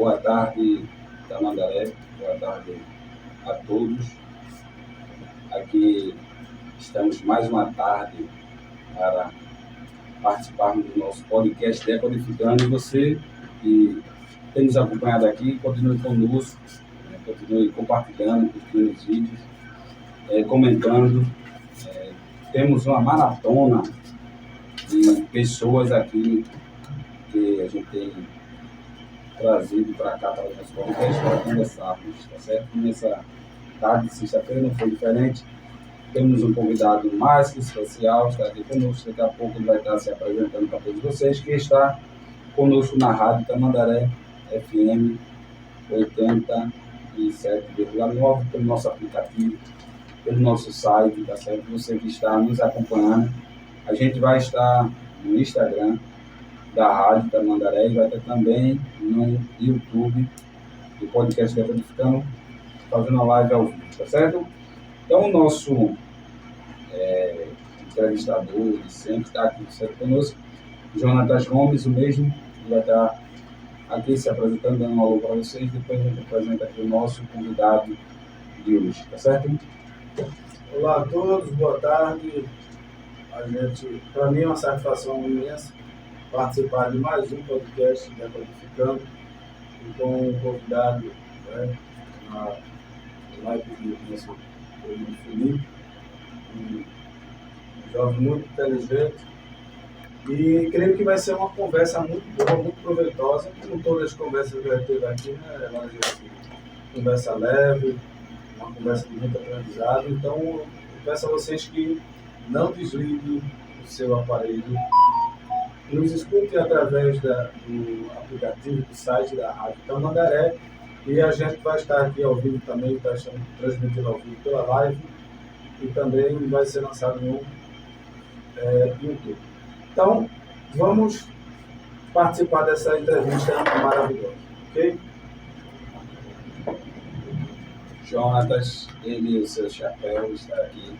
Boa tarde, Tamandaré. Boa tarde a todos. Aqui estamos mais uma tarde para participarmos do nosso podcast Decodificando. E você que tem nos acompanhado aqui, continue conosco, continue compartilhando, curtindo os vídeos, comentando. Temos uma maratona de pessoas aqui que a gente tem trazido para cá, para o nosso podcast, para conversarmos, tá certo? Nessa tarde de sexta-feira não foi diferente. Temos um convidado mais que especial, está aqui conosco. Daqui a pouco ele vai estar se apresentando para todos vocês, que está conosco na Rádio Tamandaré FM 87,9, pelo nosso aplicativo, pelo nosso site, tá certo? Você que está nos acompanhando, a gente vai estar no Instagram da Rádio Tamandaré e vai ter também no YouTube do podcast Decodificando, fazendo a live ao vivo, tá certo? Então, o nosso entrevistador de sempre está aqui sempre conosco, Jonatas Gomes, o mesmo, que vai estar aqui se apresentando, dando um alô para vocês. Depois a gente apresenta aqui o nosso convidado de hoje, tá certo? Olá a todos, boa tarde. Para mim é uma satisfação imensa participar de mais um podcast Decodificando e com um convidado, na live do nosso amigo Felipe, um jovem muito inteligente, e creio que vai ser uma conversa muito boa, muito proveitosa, como todas as conversas que a gente teve aqui, né? Uma conversa leve, uma conversa de muito aprendizado. Então, eu peço a vocês que não desliguem o seu aparelho, nos escutem através do aplicativo do site da Rádio Tamandaré, e a gente vai estar aqui ao vivo também, está transmitindo ao vivo pela live, e também vai ser lançado no YouTube. Então, vamos participar dessa entrevista maravilhosa, ok? Jonatas, ele e o seu chapéu está aqui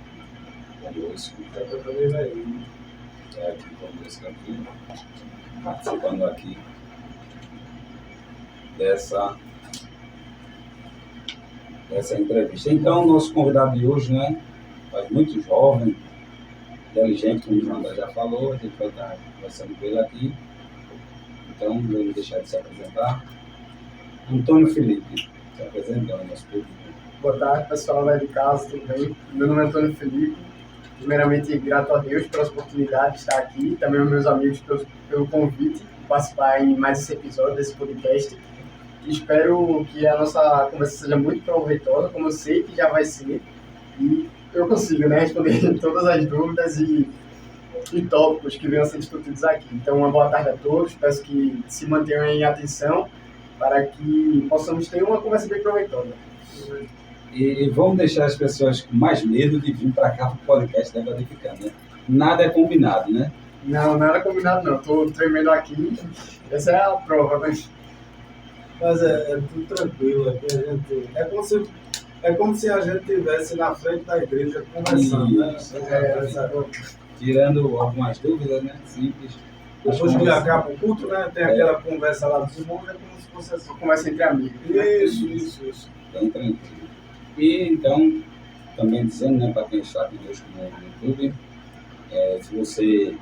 conosco. Eu também vai ir. Aqui conosco aqui, participando aqui dessa entrevista. Então, nosso convidado de hoje, né, é muito jovem, inteligente, como o Jonatas já falou, a gente vai estar conversando com ele aqui. Então, não vou deixar de se apresentar. Antônio Felipe, se apresentando, nosso público. Boa tarde, pessoal lá de casa, tudo bem? Meu nome é Antônio Felipe. Primeiramente, grato a Deus pela oportunidade de estar aqui, também aos meus amigos pelo convite de participar em mais esse episódio desse podcast. E espero que a nossa conversa seja muito proveitosa, como eu sei que já vai ser, e eu consigo, né, responder todas as dúvidas e tópicos que venham a ser discutidos aqui. Então, uma boa tarde a todos, peço que se mantenham em atenção para que possamos ter uma conversa bem proveitosa. E vamos deixar as pessoas com mais medo de vir para cá para o podcast Decodificando, né? Nada é combinado, né? Não, nada combinado não. Estou tremendo aqui. Essa é a prova, mas é tudo tranquilo. Aqui a gente, é como se a gente estivesse na frente da igreja conversando, Isso, né? Tirando algumas dúvidas, né? Simples. Depois que acaba o culto, né? Tem aquela conversa lá dos irmãos, é como se fosse assim. conversa entre amigos. Isso. Bem tranquilo. E então, também dizendo, né, para quem está conosco no YouTube, se você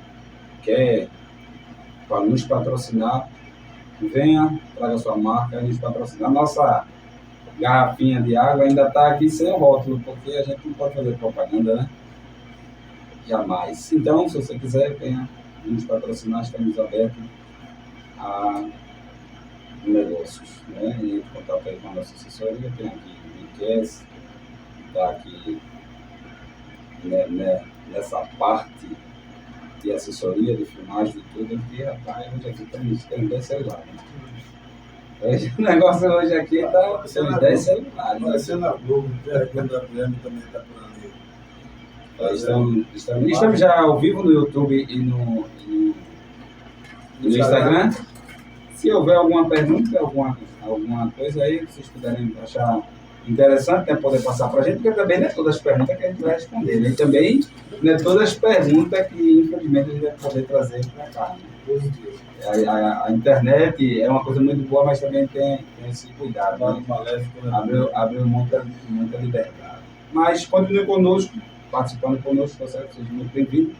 quer para nos patrocinar, venha, traga sua marca e nos patrocinar. Nossa garrafinha de água ainda está aqui sem o rótulo, porque a gente não pode fazer propaganda, né? Jamais. Então, se você quiser, venha nos patrocinar, estamos abertos a negócios, né? E contato aí com a nossa assessoria, tem aqui o Miquel, está aqui nessa parte de assessoria, de filmagem, de tudo, porque, rapaz, hoje aqui temos 10 celulares, né? O negócio hoje aqui está sendo 10 celulares. Aparecendo na Globo, quando a Adriane também está por ali. Estamos já ao vivo no YouTube e no Instagram. Se houver alguma pergunta, alguma coisa aí, que vocês puderem achar interessante, né, poder passar para a gente, porque também não é todas as perguntas que a gente vai responder, né? E também não é todas as perguntas que, infelizmente, a gente vai poder trazer para cá, né? A internet é uma coisa muito boa, mas também tem esse cuidado, né? Abre muita liberdade. Mas continue conosco, participando conosco, tá certo? Seja muito bem-vindo.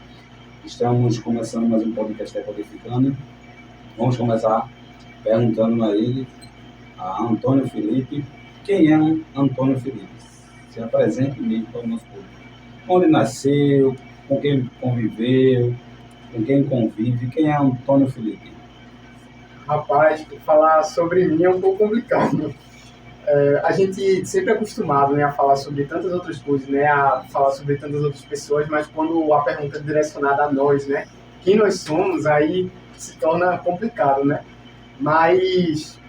Estamos começando mais um podcast Decodificando. Vamos começar perguntando a ele, a Antônio Felipe, quem é Antônio Felipe? Se apresente mesmo para o nosso público. Onde nasceu, com quem conviveu, com quem convive, quem é Antônio Felipe? Rapaz, falar sobre mim é um pouco complicado. A gente sempre é acostumado, né, a falar sobre tantas outras coisas, né, a falar sobre tantas outras pessoas, mas quando a pergunta é direcionada a nós, né, quem nós somos, aí se torna complicado, né? Mas,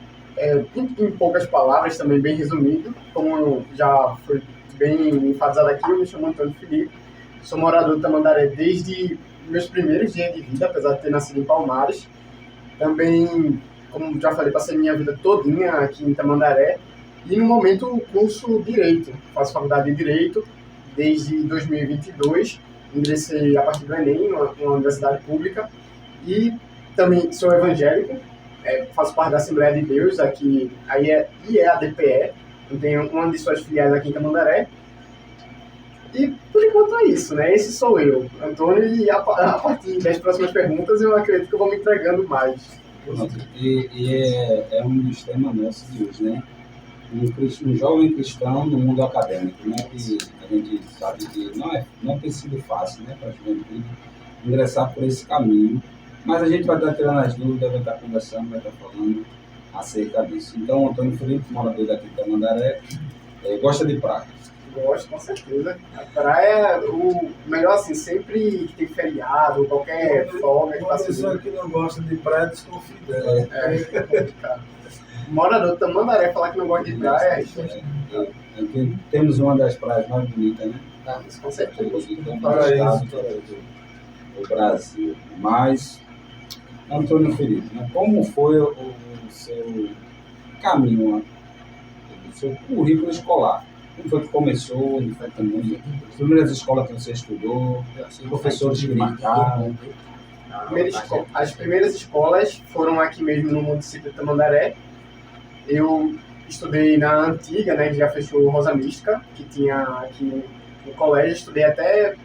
em poucas palavras, também bem resumido, como já foi bem enfatizado aqui, eu me chamo Antônio Felipe, sou morador de Tamandaré desde meus primeiros dias de vida, apesar de ter nascido em Palmares. Também, como já falei, passei minha vida todinha aqui em Tamandaré. E no momento curso Direito, faço faculdade de Direito desde 2022, ingressei a partir do Enem, numa universidade pública, e também sou evangélico, faço parte da Assembleia de Deus, aqui, e é a DPE, eu tenho uma de suas filiais aqui em Tamandaré. E por enquanto é isso, né? Esse sou eu, Antônio, e a partir das próximas perguntas eu acredito que eu vou me entregando mais. É um dos temas nossos de hoje, né? Um jovem cristão no mundo acadêmico, né? Que a gente sabe que não tem sido fácil, né, para a juventude ingressar por esse caminho, mas a gente vai estar tirando as dúvidas, vai estar conversando, vai estar falando acerca disso. Então, Antônio Felipe, morador daqui de Tamandaré, gosta de praia? Gosto, com certeza. A praia, o melhor assim, sempre que tem feriado, qualquer folga. Uma pessoa que não gosta de praia desconfia dela. É complicado. Morador de Tamandaré falar que não gosta de praia. Temos uma das praias mais bonitas, né? Isso, com certeza. O Brasil. Mas, Antônio Felipe, né, como foi o seu caminho, o seu currículo escolar? Como foi que começou? Onde foi também? As primeiras escolas que você estudou, professores que marcaram? As primeiras escolas foram aqui mesmo no município de Tamandaré. Eu estudei na antiga, né, que já fechou Rosa Mística, que tinha aqui no colégio. Estudei até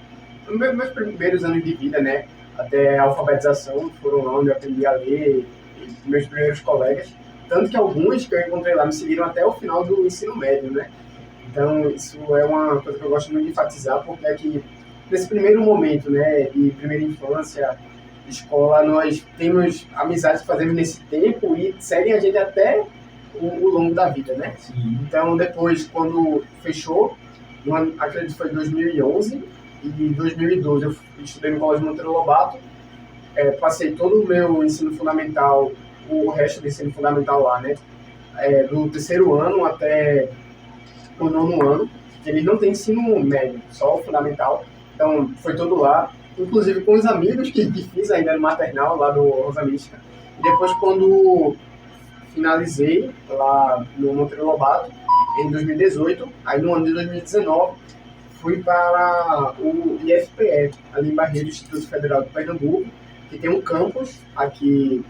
meus primeiros anos de vida, né, até a alfabetização, foram lá onde eu aprendi a ler, e meus primeiros colegas. Tanto que alguns que eu encontrei lá me seguiram até o final do ensino médio, né. Então, isso é uma coisa que eu gosto muito de enfatizar, porque aqui, nesse primeiro momento, né, de primeira infância, escola, nós temos amizades que fazemos nesse tempo e seguem a gente até o longo da vida, né? Sim. Então, depois, quando fechou, acredito que foi em 2011, e em 2012 eu estudei no Colégio Monteiro Lobato, passei todo o meu ensino fundamental, o resto do ensino fundamental lá, né? Do terceiro ano até o nono ano, eles não têm ensino médio, só o fundamental, então foi todo lá, inclusive com os amigos que fiz ainda no maternal, lá do Rosa Mística. E depois, quando finalizei lá no Monteiro Lobato, em 2018, aí no ano de 2019, fui para o IFPE, ali em Barreiros, Instituto Federal de Pernambuco, que tem um campus aqui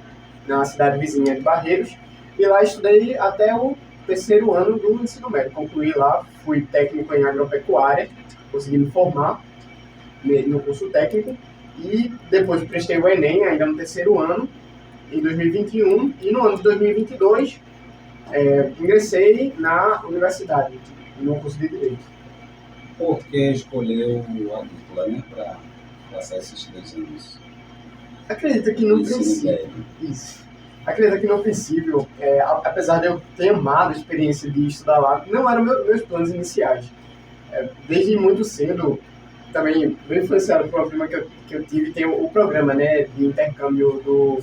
na cidade vizinha de Barreiros, e lá estudei até o terceiro ano do ensino médio. Concluí lá, fui técnico em agropecuária, consegui me formar no curso técnico, e depois prestei o Enem, ainda no terceiro ano, em 2021, e no ano de 2022 ingressei na universidade, no curso de Direito. Por que escolheu o agrícola, né, para passar esses 2 anos? Acredito que no Ensino princípio... médio. Isso. Acredito que no princípio, apesar de eu ter amado a experiência de estudar lá, não eram meus planos iniciais. Desde muito cedo, também bem influenciado por uma prima que eu tive, tem o programa, né, de intercâmbio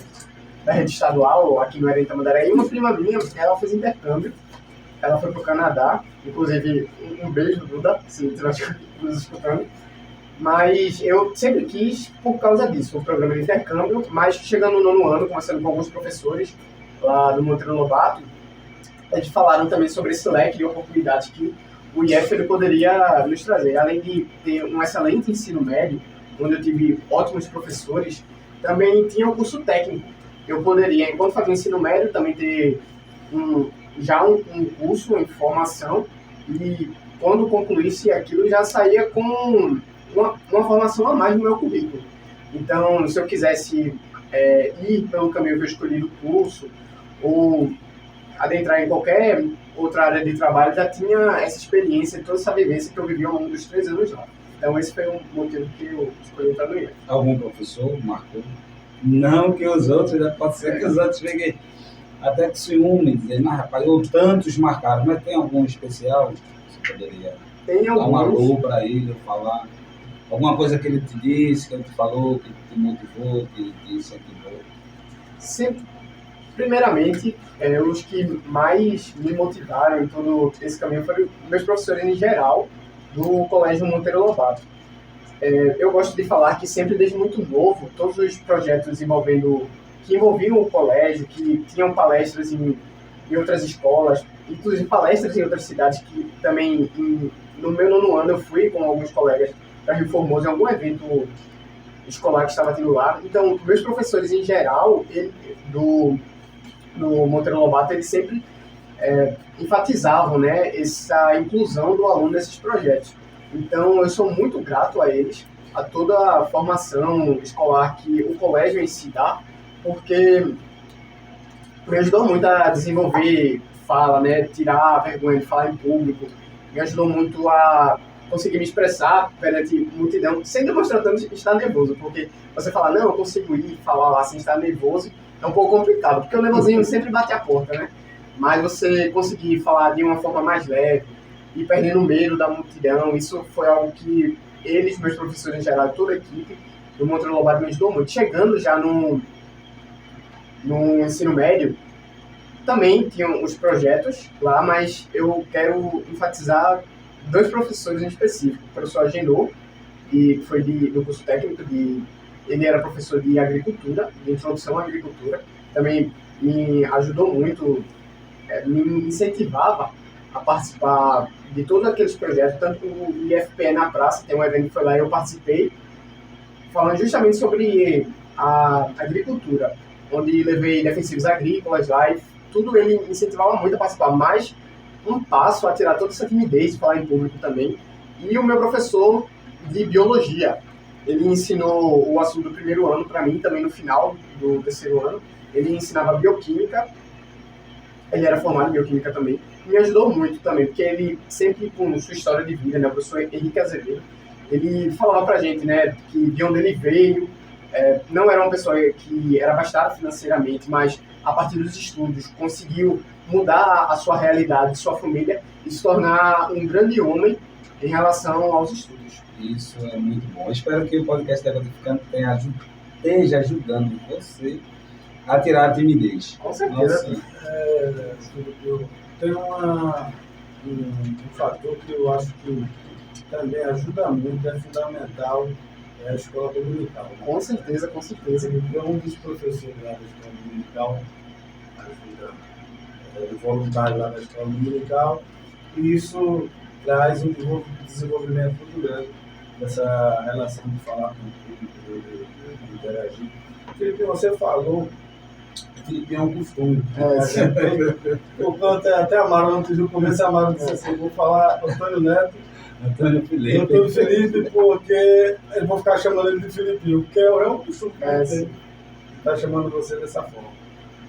da rede estadual, aqui no Erém Tamandaré, e uma prima minha, ela fez intercâmbio, ela foi para o Canadá, inclusive um beijo, Duda, se estiver nos escutando, mas eu sempre quis por causa disso, o programa de intercâmbio, mas chegando no nono ano, conversando com alguns professores lá do Monteiro Lobato, eles falaram também sobre esse leque de oportunidades que o IF ele poderia nos trazer. Além de ter um excelente ensino médio, onde eu tive ótimos professores, também tinha um curso técnico. Eu poderia, enquanto fazia ensino médio, também ter um curso em formação e quando concluísse aquilo já saía com uma formação a mais no meu currículo. Então, se eu quisesse ir pelo caminho que eu escolhi do curso ou adentrar em qualquer outra área de trabalho, já tinha essa experiência e toda essa vivência que eu vivi ao longo dos 3 anos lá. Então, esse foi um motivo que eu escolhi entrar no IF. Algum professor marcou? Não que os outros, já pode ser que os outros fiquem até que ciúme, dizendo, mas rapaz, tantos marcaram, mas tem algum especial? Você poderia dar um alô para ele, falar alguma coisa que ele te disse, que ele te falou, que te motivou, que te incentivou? Sempre, primeiramente, os que mais me motivaram em todo esse caminho foram meus professores em geral do Colégio Monteiro Lobato. Eu gosto de falar que sempre desde muito novo, todos os projetos que envolviam o colégio, que tinham palestras em outras escolas, inclusive palestras em outras cidades, que também no meu 9º ano eu fui com alguns colegas para Rio Formoso em algum evento escolar que estava tendo lá. Então, meus professores em geral, do Monteiro Lobato, eles sempre enfatizavam, né, essa inclusão do aluno nesses projetos. Então, eu sou muito grato a eles, a toda a formação escolar que o colégio em si dá, porque me ajudou muito a desenvolver fala, né, tirar a vergonha de falar em público, me ajudou muito a conseguir me expressar perante multidão, sem demonstrar tanto estar nervoso, porque você fala, não, eu consigo ir falar lá sem estar nervoso, é um pouco complicado, porque o nervosinho sempre bate a porta, né? Mas você conseguir falar de uma forma mais leve, e perdendo o medo da multidão, isso foi algo que eles, meus professores em geral, toda a equipe do Monteiro Lobato me ajudou muito. Chegando já no ensino médio, também tinham os projetos lá, mas eu quero enfatizar 2 professores em específico. O professor Agenor, que foi do curso técnico, ele era professor de agricultura, de introdução à agricultura, também me ajudou muito, me incentivava a participar de todos aqueles projetos, tanto o IFPE na praça, tem um evento que foi lá e eu participei, falando justamente sobre a agricultura, onde levei defensivos agrícolas lá e tudo ele incentivava muito a participar, mas um passo a tirar toda essa timidez de falar em público também. E o meu professor de biologia, ele ensinou o assunto do 1º ano para mim, também no final do 3º ano, ele ensinava bioquímica, ele era formado em bioquímica também, me ajudou muito também, porque ele sempre, com sua história de vida, né, o professor Henrique Azevedo, ele falava pra gente, né, que de onde ele veio, não era uma pessoa que era abastada financeiramente, mas a partir dos estudos conseguiu mudar a sua realidade, sua família e se tornar um grande homem em relação aos estudos. Isso é muito bom. Eu espero que o podcast da Codificando esteja ajudando você a tirar a timidez. Com certeza. Tem um fator que eu acho que também ajuda muito, é fundamental, é a escola dominical. Com certeza, com certeza. Um dos professores lá da escola dominical ajuda o voluntário lá da escola dominical, e isso traz um desenvolvimento muito grande dessa relação de falar com o público, de interagir. Felipe, você falou que Felipe é um costume. Até a Mara, antes do começo, a Mara disse assim, vou falar Antônio Neto, Antônio Felipe, porque eu vou ficar chamando ele de Filipinho, porque é um costume que ele tem, está chamando você dessa forma.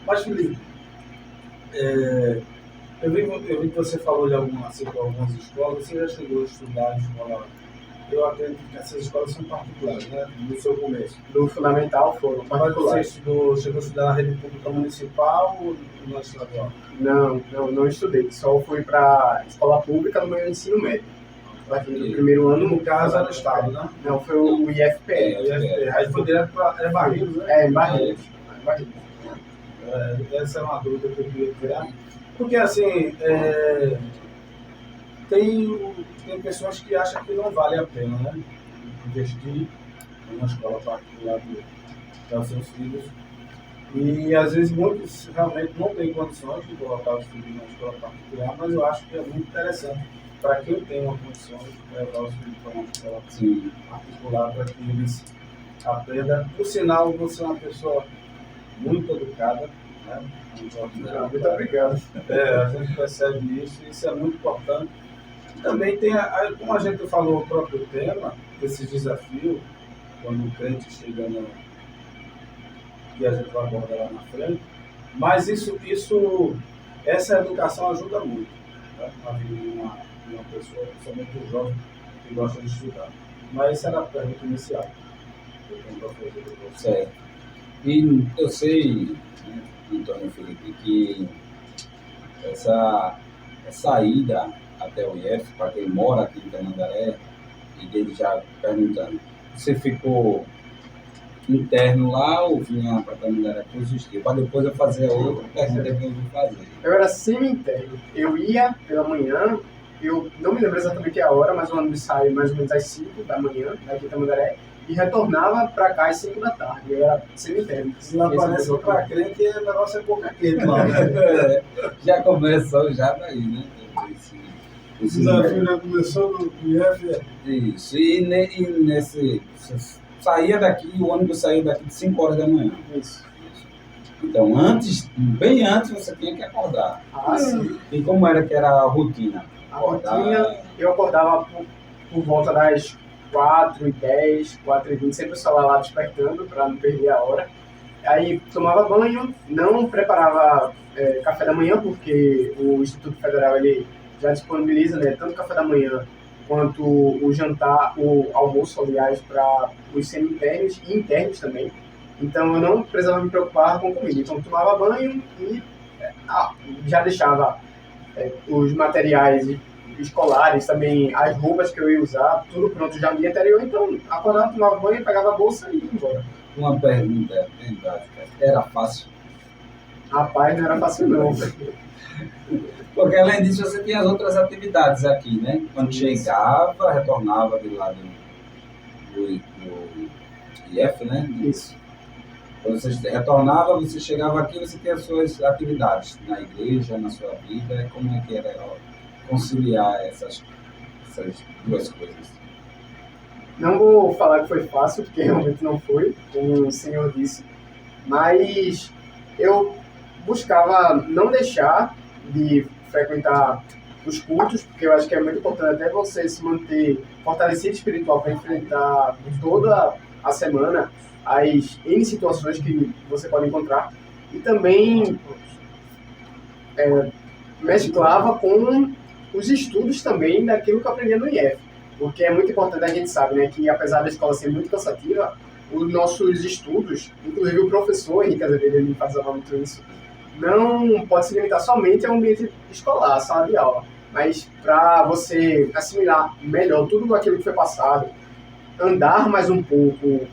Mas, Felipe, eu vi que você falou de algumas escolas, você já chegou a estudar em escola. Eu acredito que essas escolas são particulares, né? No seu começo. No fundamental foram particulares. Você chegou a estudar na rede pública municipal ou na estadual? Não estudei. Só fui para escola pública no meu ensino médio. No 1º ano. No caso era o Estado, né? Não, foi o IFPE. Aí foi direto para Barreiros, né? Em Barreiros. Essa é uma dúvida que eu queria tirar. Porque, assim, tem pessoas que acham que não vale a pena, né? Investir em uma escola particular para os seus filhos. E às vezes muitos realmente não têm condições de colocar os filhos na escola particular, mas eu acho que é muito interessante para quem tem uma condição de levar os filhos para uma escola Sim. particular para que eles aprendam. Por sinal, você é uma pessoa muito educada, né? Muito obrigado. A gente percebe isso, e isso é muito importante. Também tem, como a gente falou, o próprio tema, esse desafio, quando o crente chega no que a gente vai abordar lá na frente, mas essa educação ajuda muito, né, na vida de uma pessoa, principalmente um jovem que gosta de estudar. Mas essa era a pergunta inicial que eu tenho para fazer para você. Certo. E eu sei, né, Antônio Felipe, que essa ida até o IF, para quem mora aqui em Tamandaré, e dele já perguntando, você ficou interno lá ou vinha para Tamandaré todos os dias? Para depois eu fazer a outra pergunta que eu vou fazer. Eu era semi-interno. Eu ia pela manhã, eu não me lembro exatamente a hora, mas o ônibus sai mais ou menos às 5 da manhã, daqui em Tamandaré, e retornava para cá às 5 da tarde. Eu era semi-interno. Se lá parece que para crente, o negócio é pouca quente lá, né? Já começou já daí, né? O desafio já começou no IF. Isso. E nesse... Você saía daqui, o ônibus saía daqui de 5 horas da manhã. Isso. Então, bem antes, você tinha que acordar. Ah, sim. E como era que era a rotina? A rotina, eu acordava por volta das 4h10, 4h20, sempre o celular lá despertando para não perder a hora. Aí tomava banho, não preparava café da manhã, porque o Instituto Federal ele já disponibiliza, né, tanto café da manhã quanto o jantar, o almoço, aliás, para os semi-internos e internos também. Então eu não precisava me preocupar com comida. Então eu tomava banho e já deixava os materiais escolares, também as roupas que eu ia usar, tudo pronto já no dia anterior. Então acordava, tomava banho, pegava a bolsa e ia embora. Uma pergunta bem básica. Era fácil? Rapaz, não era fácil não. Porque além disso você tinha as outras atividades aqui, né? Quando chegava, retornava de lá do IF, né? Isso. Quando você retornava, você chegava aqui, você tinha as suas atividades na igreja, na sua vida. Como é que era conciliar essas duas coisas? Não vou falar que foi fácil, porque realmente não foi, como o senhor disse, mas eu buscava não deixar de frequentar os cultos, porque eu acho que é muito importante até você se manter fortalecido espiritual para enfrentar toda a semana as N situações que você pode encontrar, e também mesclava com os estudos também daquilo que eu aprendi no IF, porque é muito importante, a gente sabe, né, que apesar da escola ser muito cansativa, os nossos estudos, inclusive o professor Henrique Azevedo, ele enfatizava muito isso, não pode se limitar somente ao ambiente escolar, sala de aula, mas para você assimilar melhor tudo aquilo que foi passado, andar mais um pouco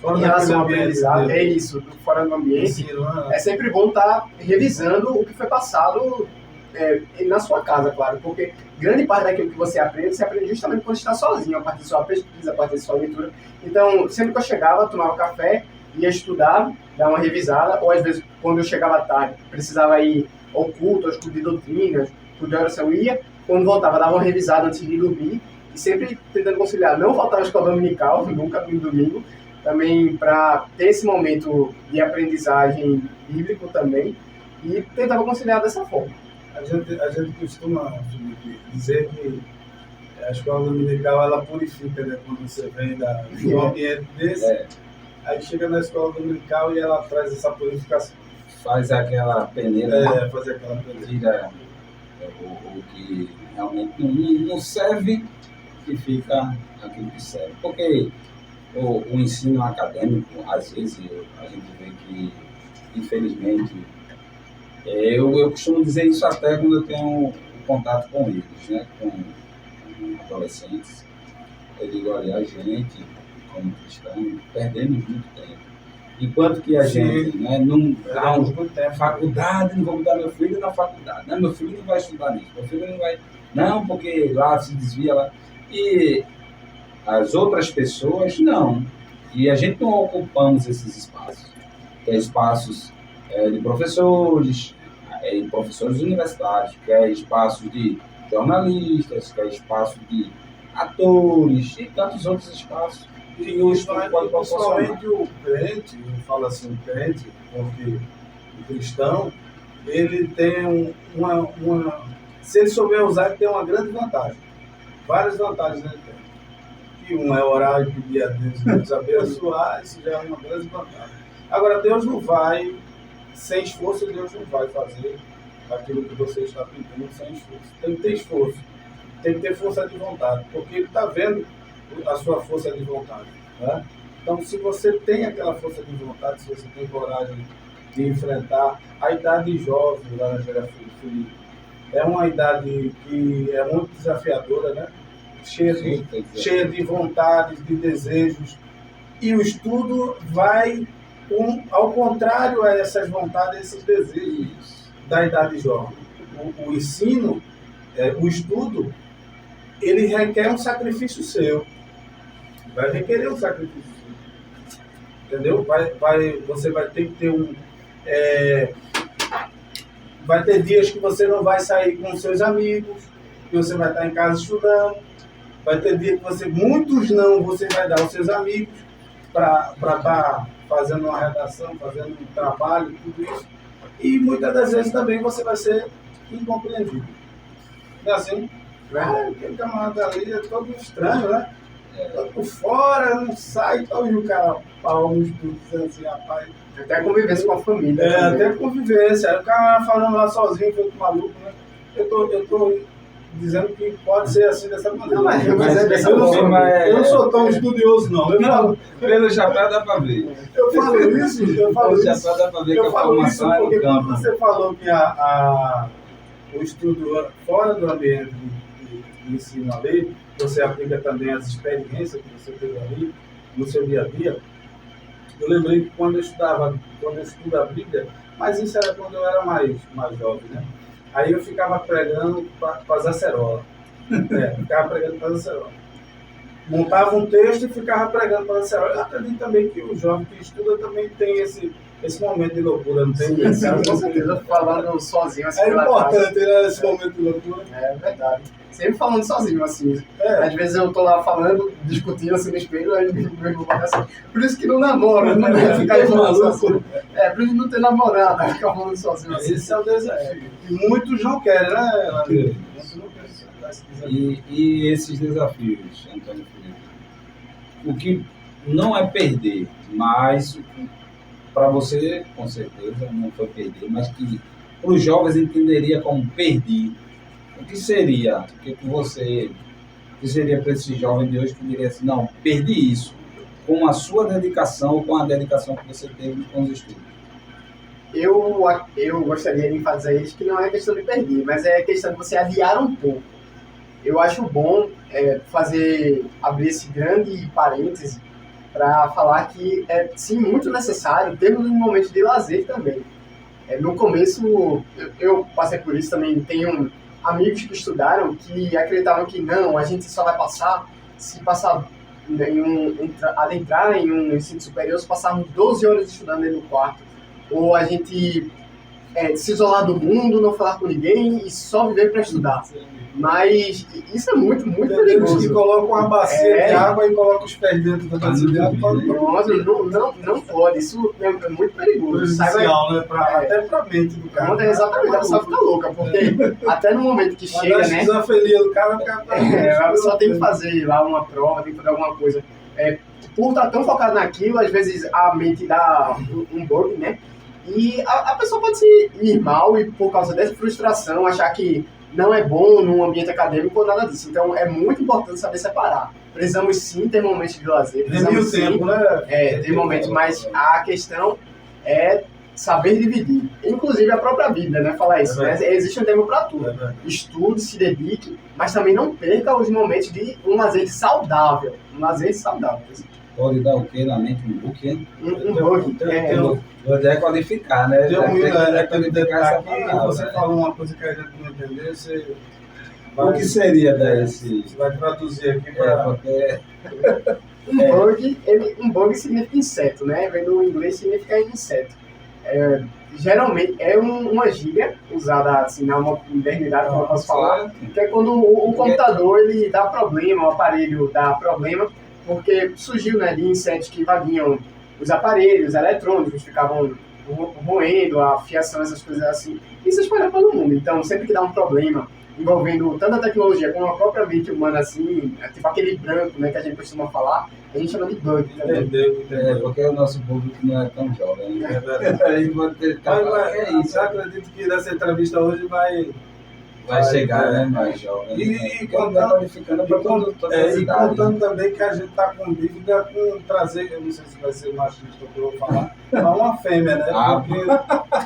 em relação ao aprendizado, é isso, fora do ambiente, é sempre bom estar revisando o que foi passado na sua casa, claro, porque grande parte daquilo que você aprende justamente quando está sozinho, a partir da sua pesquisa, a partir da sua leitura. Então, sempre que eu chegava, tomava café, ia estudar, dar uma revisada, ou às vezes, quando eu chegava tarde, precisava ir ao culto, ao estudo de doutrinas, estudo de oração, ia, quando voltava, dava uma revisada antes de dormir, e sempre tentando conciliar, não faltar a escola dominical, nunca no domingo, também para ter esse momento de aprendizagem bíblico também, e tentava conciliar dessa forma. A gente costuma, Felipe, dizer que a escola dominical ela purifica, né? Quando você vem de um ambiente desse, aí chega na escola dominical e ela traz essa purificação. Faz aquela peneira, fazer aquela peneira. Tira o que realmente não serve, que fica aquilo que serve. Porque o ensino acadêmico, às vezes, a gente vê que, infelizmente, eu costumo dizer isso até quando eu tenho contato com eles, né, com adolescentes. Eu digo, olha, a gente, como cristão, perdemos muito tempo. Enquanto que a gente, né, não dá faculdade, não vou mudar meu filho na faculdade. Não, meu filho não vai estudar nisso, meu filho não vai... Não, porque lá se desvia lá. E as outras pessoas, não. E a gente não ocupamos esses espaços. quer espaços de professores, professores universitários, quer espaços de jornalistas, quer espaços de atores e tantos outros espaços que o estudo pode proporcionar. Principalmente o crente, eu falo assim, o crente, porque o cristão, ele tem se ele souber usar, ele tem uma grande vantagem. Várias vantagens ele tem. E um é orar e pedir a Deus abençoar, isso já é uma grande vantagem. Agora, Deus não vai, sem esforço, Deus não vai fazer aquilo que você está pedindo sem esforço. Tem que ter esforço, tem que ter força de vontade, porque Ele está vendo a sua força de vontade. Né? Então, se você tem aquela força de vontade, se você tem coragem de enfrentar a idade jovem lá na geração do Felipe, é uma idade que é muito desafiadora, né? Cheia de vontades, de desejos, e o estudo vai ao contrário a essas vontades, esses desejos da idade jovem. O ensino, o estudo, ele requer um sacrifício seu. Vai requerer um sacrifício seu. Entendeu? Você vai ter que ter vai ter dias que você não vai sair com seus amigos, que você vai estar em casa estudando. Vai ter dia que muitos não, você vai dar aos seus amigos para estar fazendo uma redação, fazendo um trabalho, tudo isso. E muitas das vezes também você vai ser incompreendido. Não é assim? Aquele camarada ali é todo estranho, né? Todo por fora, não sai, então, e o cara fala uns tudo, dizendo assim, rapaz. Até a convivência com a família. Até a convivência. Aí o cara falando lá sozinho, feito maluco, né? Eu tô dizendo que pode ser assim dessa maneira. Eu não sou tão estudioso, não. Pelo chapéu dá para ver. Eu falo isso Dá para ver que a formação é no porque campo. quando você falou que o estudo fora do ambiente de ensino ali, você aplica também as experiências que você teve ali no seu dia a dia. Eu lembrei que quando eu estudo a Bíblia, mas isso era quando eu era mais jovem, né? Aí eu ficava pregando para as acerolas. Ficava pregando para as acerolas. Montava um texto e ficava pregando para as acerolas. Eu acredito também que o jovem que estuda também tem esse momento de loucura, não tem? Sim, com certeza, falando sozinho. Assim, é importante, né, esse momento de loucura. É verdade. Sempre falando sozinho, assim. Às vezes eu tô lá falando, discutindo assim no espelho, aí meu irmão fala assim, por isso que não namora, não deve ficar aí falando sozinho. Por isso não ter namorado, ficar falando sozinho assim. Esse é o desafio. E muitos não querem, né, Lamir? Muitos não querem. E esses desafios, Antônio Felipe, o que não é perder, mas para você, com certeza, não foi perder, mas que para os jovens entenderia como perder. O que seria? O que seria para esse jovem de hoje que diria assim, não, perdi isso, com a sua dedicação, com a dedicação que você teve com os estudos? Eu gostaria de enfatizar eles que não é questão de perder, mas é questão de você adiar um pouco. Eu acho bom abrir esse grande parêntese para falar que é, sim, muito necessário termos um momento de lazer também. No começo, eu passei por isso também, tenho amigos que estudaram que acreditavam que não, a gente só vai passar se passar adentrar em um ensino superior, se passarmos 12 horas estudando dentro do quarto, ou a gente se isolar do mundo, não falar com ninguém e só viver para estudar. Mas isso é muito, muito perigoso. Que colocam uma bacia de água e colocam os pés dentro da bacia de água. Não pode. Isso é muito perigoso. Né? Até para a mente do cara. Exatamente, a pessoa fica louca, porque até no momento que chega, né? Do cara, a pessoa tem que fazer lá uma prova, tem que fazer alguma coisa. Por estar tão focado naquilo, às vezes a mente dá um bug, né? E a pessoa pode se ir mal e por causa dessa frustração, achar que não é bom num ambiente acadêmico ou nada disso. Então, é muito importante saber separar. Precisamos sim ter momentos de lazer. Precisamos tempo, né? Ter momentos, mas a questão é saber dividir. Inclusive, a própria Bíblia, né? Fala isso, né? Existe um tempo para tudo. Estude, se dedique, mas também não perca os momentos de um lazer saudável. Um lazer saudável. Pode dar o quê na mente? Um book, hein? Um book. Vou até qualificar, né? Você falou uma coisa que a gente não entendeu, você... O que seria desse? Você vai traduzir aqui para... Um bug significa inseto, né? Vem do inglês significa inseto. Geralmente é uma gíria usada assim na modernidade, como eu posso falar, que é quando o computador ele dá problema, o aparelho dá problema, porque surgiu, né, de insetos que invadiam os aparelhos eletrônicos, ficavam roendo a fiação, essas coisas assim. Isso espalha pelo mundo. Então, sempre que dá um problema envolvendo tanta tecnologia como a própria mente humana, assim, tipo aquele branco, né, que a gente costuma falar, a gente chama de bug. Entendeu? Porque o nosso público não é tão jovem. É verdade. Aí vou ter que É isso. Eu acredito que nessa entrevista hoje vai chegar, né, mais jovem. E qualificando para todas as idades. contando também que a gente está com dívida com trazer, eu não sei se vai ser machista o que eu vou falar, mas uma fêmea, né? Porque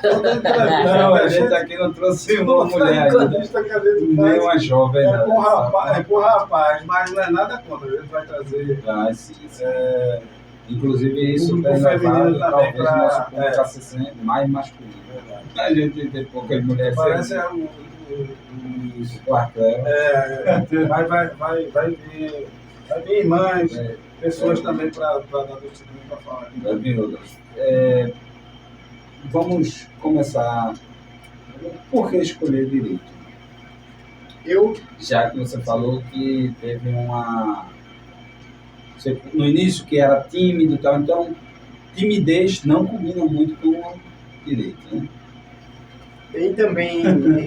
toda entrevista Não, que a gente aqui não trouxe uma mulher ainda. entrevista que a gente Nem faz uma jovem. é com rapaz, mas não é nada contra, a gente vai trazer. Ah, sim. Inclusive isso Público tem levado feminino também talvez o nosso público a se sentir mais masculino. A gente tem poucas mulheres. Parece o quartel. Vai vir irmãs, pessoas também para dar testemunho para falar. Vai vir outras. Vamos começar. Por que escolher direito? Já que você falou que teve no início que era tímido e tal, então timidez não combina muito com direito, né? Tem também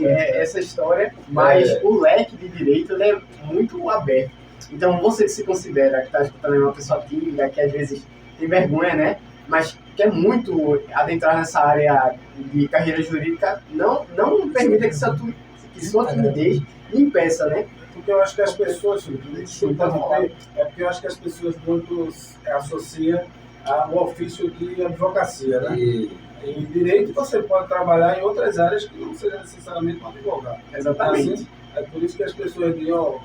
essa história, mas o leque de direito ele é muito aberto. Então, você que se considera que está escutando uma pessoa tímida, que às vezes tem vergonha, né? Mas quer muito adentrar nessa área de carreira jurídica, não permita que sua timidez lhe impeça, né? Porque eu acho que as pessoas, porque eu acho que as pessoas muito associam ao ofício de advocacia, né? Em direito você pode trabalhar em outras áreas que não seja necessariamente um advogado. Exatamente. Assim, é por isso que as pessoas dizem, o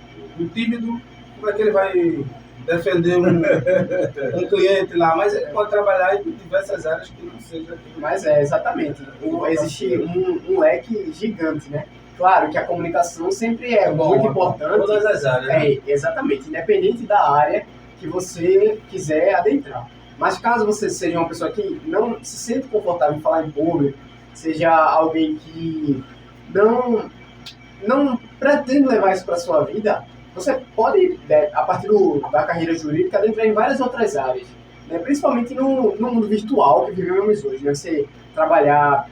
tímido, como é que ele vai defender um cliente lá? Mas ele pode trabalhar em diversas áreas que não seja aquilo. Mas exatamente. Existe um leque gigante, né? Claro que a comunicação sempre é muito importante. Todas as áreas. Né? Exatamente. Independente da área que você quiser adentrar. Mas caso você seja uma pessoa que não se sente confortável em falar em público, seja alguém que não pretende levar isso para a sua vida, você pode, a partir da carreira jurídica, adentrar em várias outras áreas, né? Principalmente no mundo virtual que vivemos hoje. Né? Você trabalhar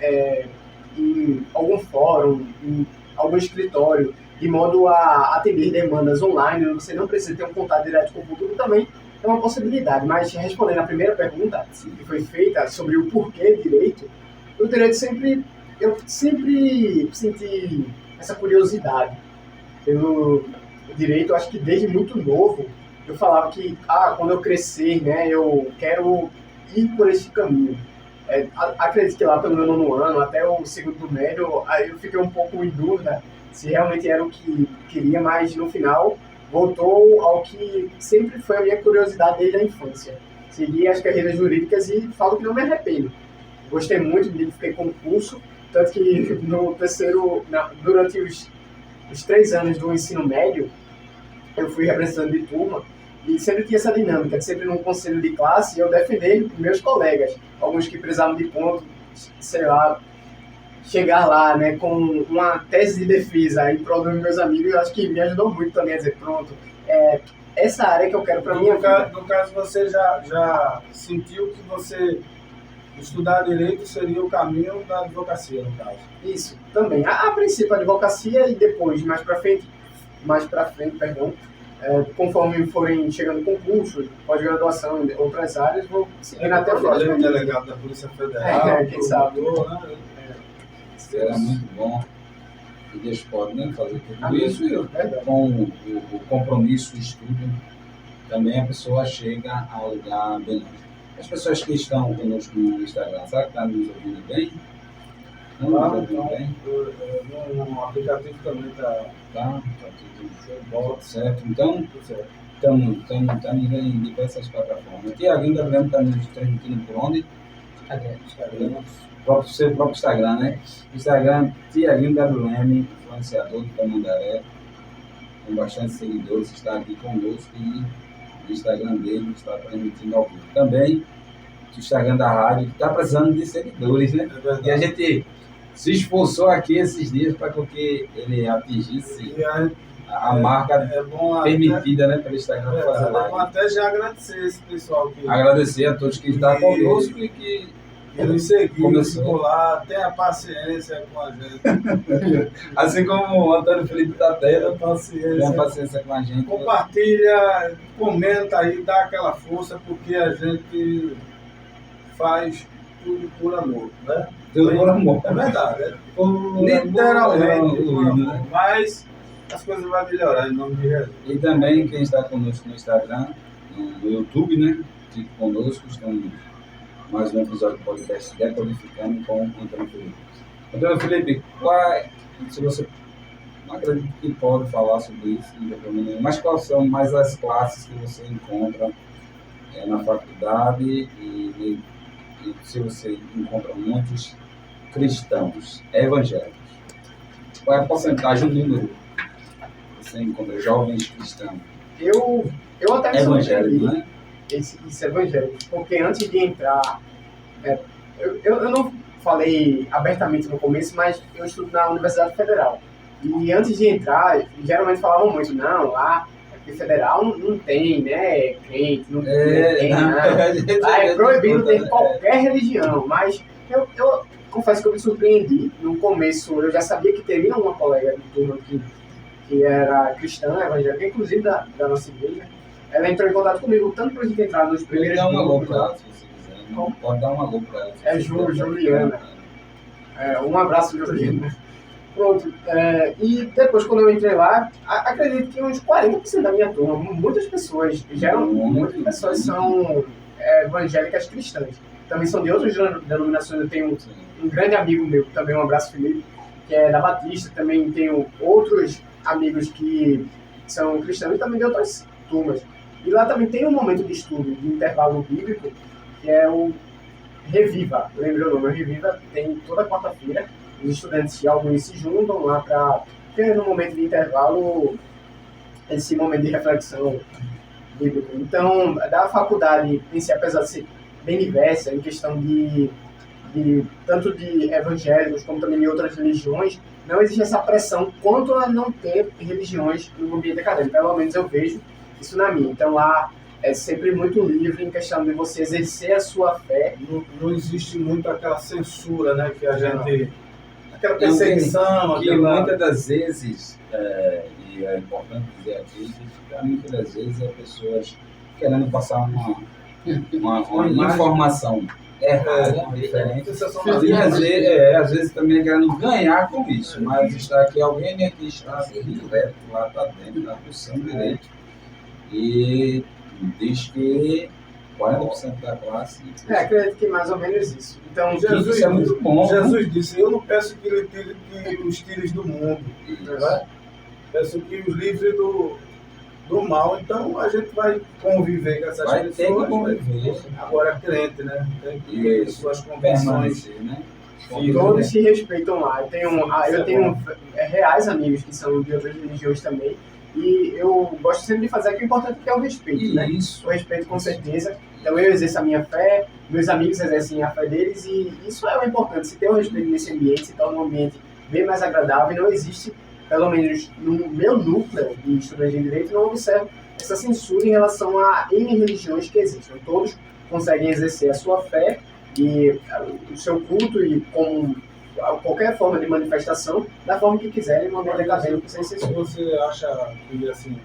em algum fórum, em algum escritório, de modo a atender demandas online, você não precisa ter um contato direto com o público também, é uma possibilidade. Mas respondendo a primeira pergunta que foi feita sobre o porquê direito, o direito eu sempre senti essa curiosidade pelo direito. Eu acho que desde muito novo eu falava que quando eu crescer, né, eu quero ir por esse caminho. Acredito que lá pelo meu 9º ano, até o 2º médio, aí eu fiquei um pouco em dúvida se realmente era o que queria, mas no final voltou ao que sempre foi a minha curiosidade desde a infância. Segui as carreiras jurídicas e falo que não me arrependo. Gostei muito, me identifiquei com o curso, tanto que durante os 3 anos do ensino médio, eu fui representante de turma e sempre tinha essa dinâmica, de sempre num conselho de classe eu defender meus colegas, alguns que precisavam de ponto, sei lá, chegar lá, né, com uma tese de defesa em prol dos meus amigos. Eu acho que me ajudou muito também a dizer, pronto, essa área que eu quero para minha vida. No caso, você já sentiu que você estudar direito seria o caminho da advocacia, no caso? Isso, também. A princípio a advocacia e depois, mais para frente, conforme forem chegando concursos, pós-graduação, outras áreas, vou seguir até o final. O delegado da Polícia Federal, quem sabe. Né? Era muito bom. E Deus pode, né, fazer tudo isso e com o compromisso, o estudo, também a pessoa chega a um lugar bem longe. As pessoas que estão conosco no Instagram, sabe que está nos ouvindo bem? Não nos ouvindo bem? No aplicativo também está tudo certo. Então, estamos em diversas plataformas. Aqui a Guinda Breno está nos transmitindo por onde? Instagram. Seu próprio Instagram, né? Instagram, Tiaguinho WM, influenciador do Tamandaré, com bastante seguidores, está aqui conosco e O Instagram dele está transmitindo ao vivo. Também o Instagram da rádio, que está precisando de seguidores, né? É verdade. E a gente se esforçou aqui esses dias para que ele atingisse E a marca é bom permitida, né, pelo Instagram até, fazer é bom live. até já agradecer esse pessoal que Agradecer a todos que estão conosco e que nos seguiu, Começou. ficou lá, tenha paciência com a gente. assim como o Antônio Felipe está tendo, Tenha paciência. tenha paciência com a gente. Compartilha, comenta aí, dá aquela força, porque a gente faz tudo por amor, né? Tudo por amor. É verdade, é Por literalmente amor, por amor. né? Mas as coisas vão melhorar em nome de Jesus. E também quem está conosco no Instagram, no YouTube, né? Fique conosco, estamos mais um episódio do podcast Decodificando com o Antônio Felipe. Antônio Felipe, se você não acredito que pode falar sobre isso, não tem problema nenhum, mas quais são mais as classes que você encontra na faculdade e se você encontra muitos cristãos evangélicos? Qual é a porcentagem, o número que você encontra jovens cristãos Eu até me evangélicos, surpreendi né? esse evangélico, porque antes de entrar, eu não falei abertamente no começo, mas eu estudo na Universidade Federal. E antes de entrar, geralmente falavam muito, não, lá, aqui federal não tem, né, crente, não tem nada. Lá é proibido ter qualquer religião, mas eu confesso que eu me surpreendi. No começo, eu já sabia que teria uma colega de turma que era cristã, evangélica, inclusive da nossa igreja. Ela entrou em contato comigo, tanto para a gente entrar nos primeiros Dá um alô grupos, para ela, se você quiser. Não, pode dar um alô para ela. É Juliana. Um abraço, Juliana. Pronto. E depois, quando eu entrei lá, acredito que uns 40% da minha turma, muitas pessoas, muitas pessoas são evangélicas cristãs. Também são de outras denominações. Eu tenho um grande amigo meu, também um abraço, Felipe, que é da Batista. Também tenho outros amigos que são cristãos e também de outras turmas. E lá também tem um momento de estudo, de intervalo bíblico, que é o Reviva. Lembra o nome? O Reviva tem toda quarta-feira. Os estudantes, alguns se juntam lá para ter, no momento de intervalo, esse momento de reflexão bíblica. Então, da faculdade em si, apesar de ser bem diversa, em questão de tanto de evangélicos como também de outras religiões, não existe essa pressão quanto a não ter religiões no ambiente acadêmico. Pelo menos eu vejo isso na minha. Então, lá é sempre muito livre em questão de você exercer a sua fé. Não existe muito aquela censura, né, que a gente... Aquela perseguição, que muitas das vezes, e é importante dizer aqui, que muitas das vezes é pessoas querendo passar uma informação errada, diferente. E às vezes também querendo ganhar com isso, mas está aqui alguém que está direto lá para dentro, na posição direito, e diz que 40% da classe. Acredito que mais ou menos isso. Então, Jesus, isso é muito bom. Jesus disse: eu não peço que os tires do mundo, né? Peço que os livre do mal. Então a gente vai conviver com essas pessoas. Ter que conviver. Agora crente, né? Tem que ter suas convicções, né? Todos se respeitam lá. Eu tenho reais amigos que são de outras religiões também. E eu gosto sempre de fazer aqui, o importante é o respeito, né? Isso. O respeito, com certeza. Então eu exerço a minha fé, meus amigos exercem a fé deles, e isso é o importante. Se tem o respeito nesse ambiente, se torna um ambiente bem mais agradável, e não existe, pelo menos no meu núcleo de estudantes de direito, não observo essa censura em relação a N religiões que existem. Todos conseguem exercer a sua fé e o seu culto e como qualquer forma de manifestação, da forma que quiserem, no ambiente acadêmico, sem censura. Você acha que, assim,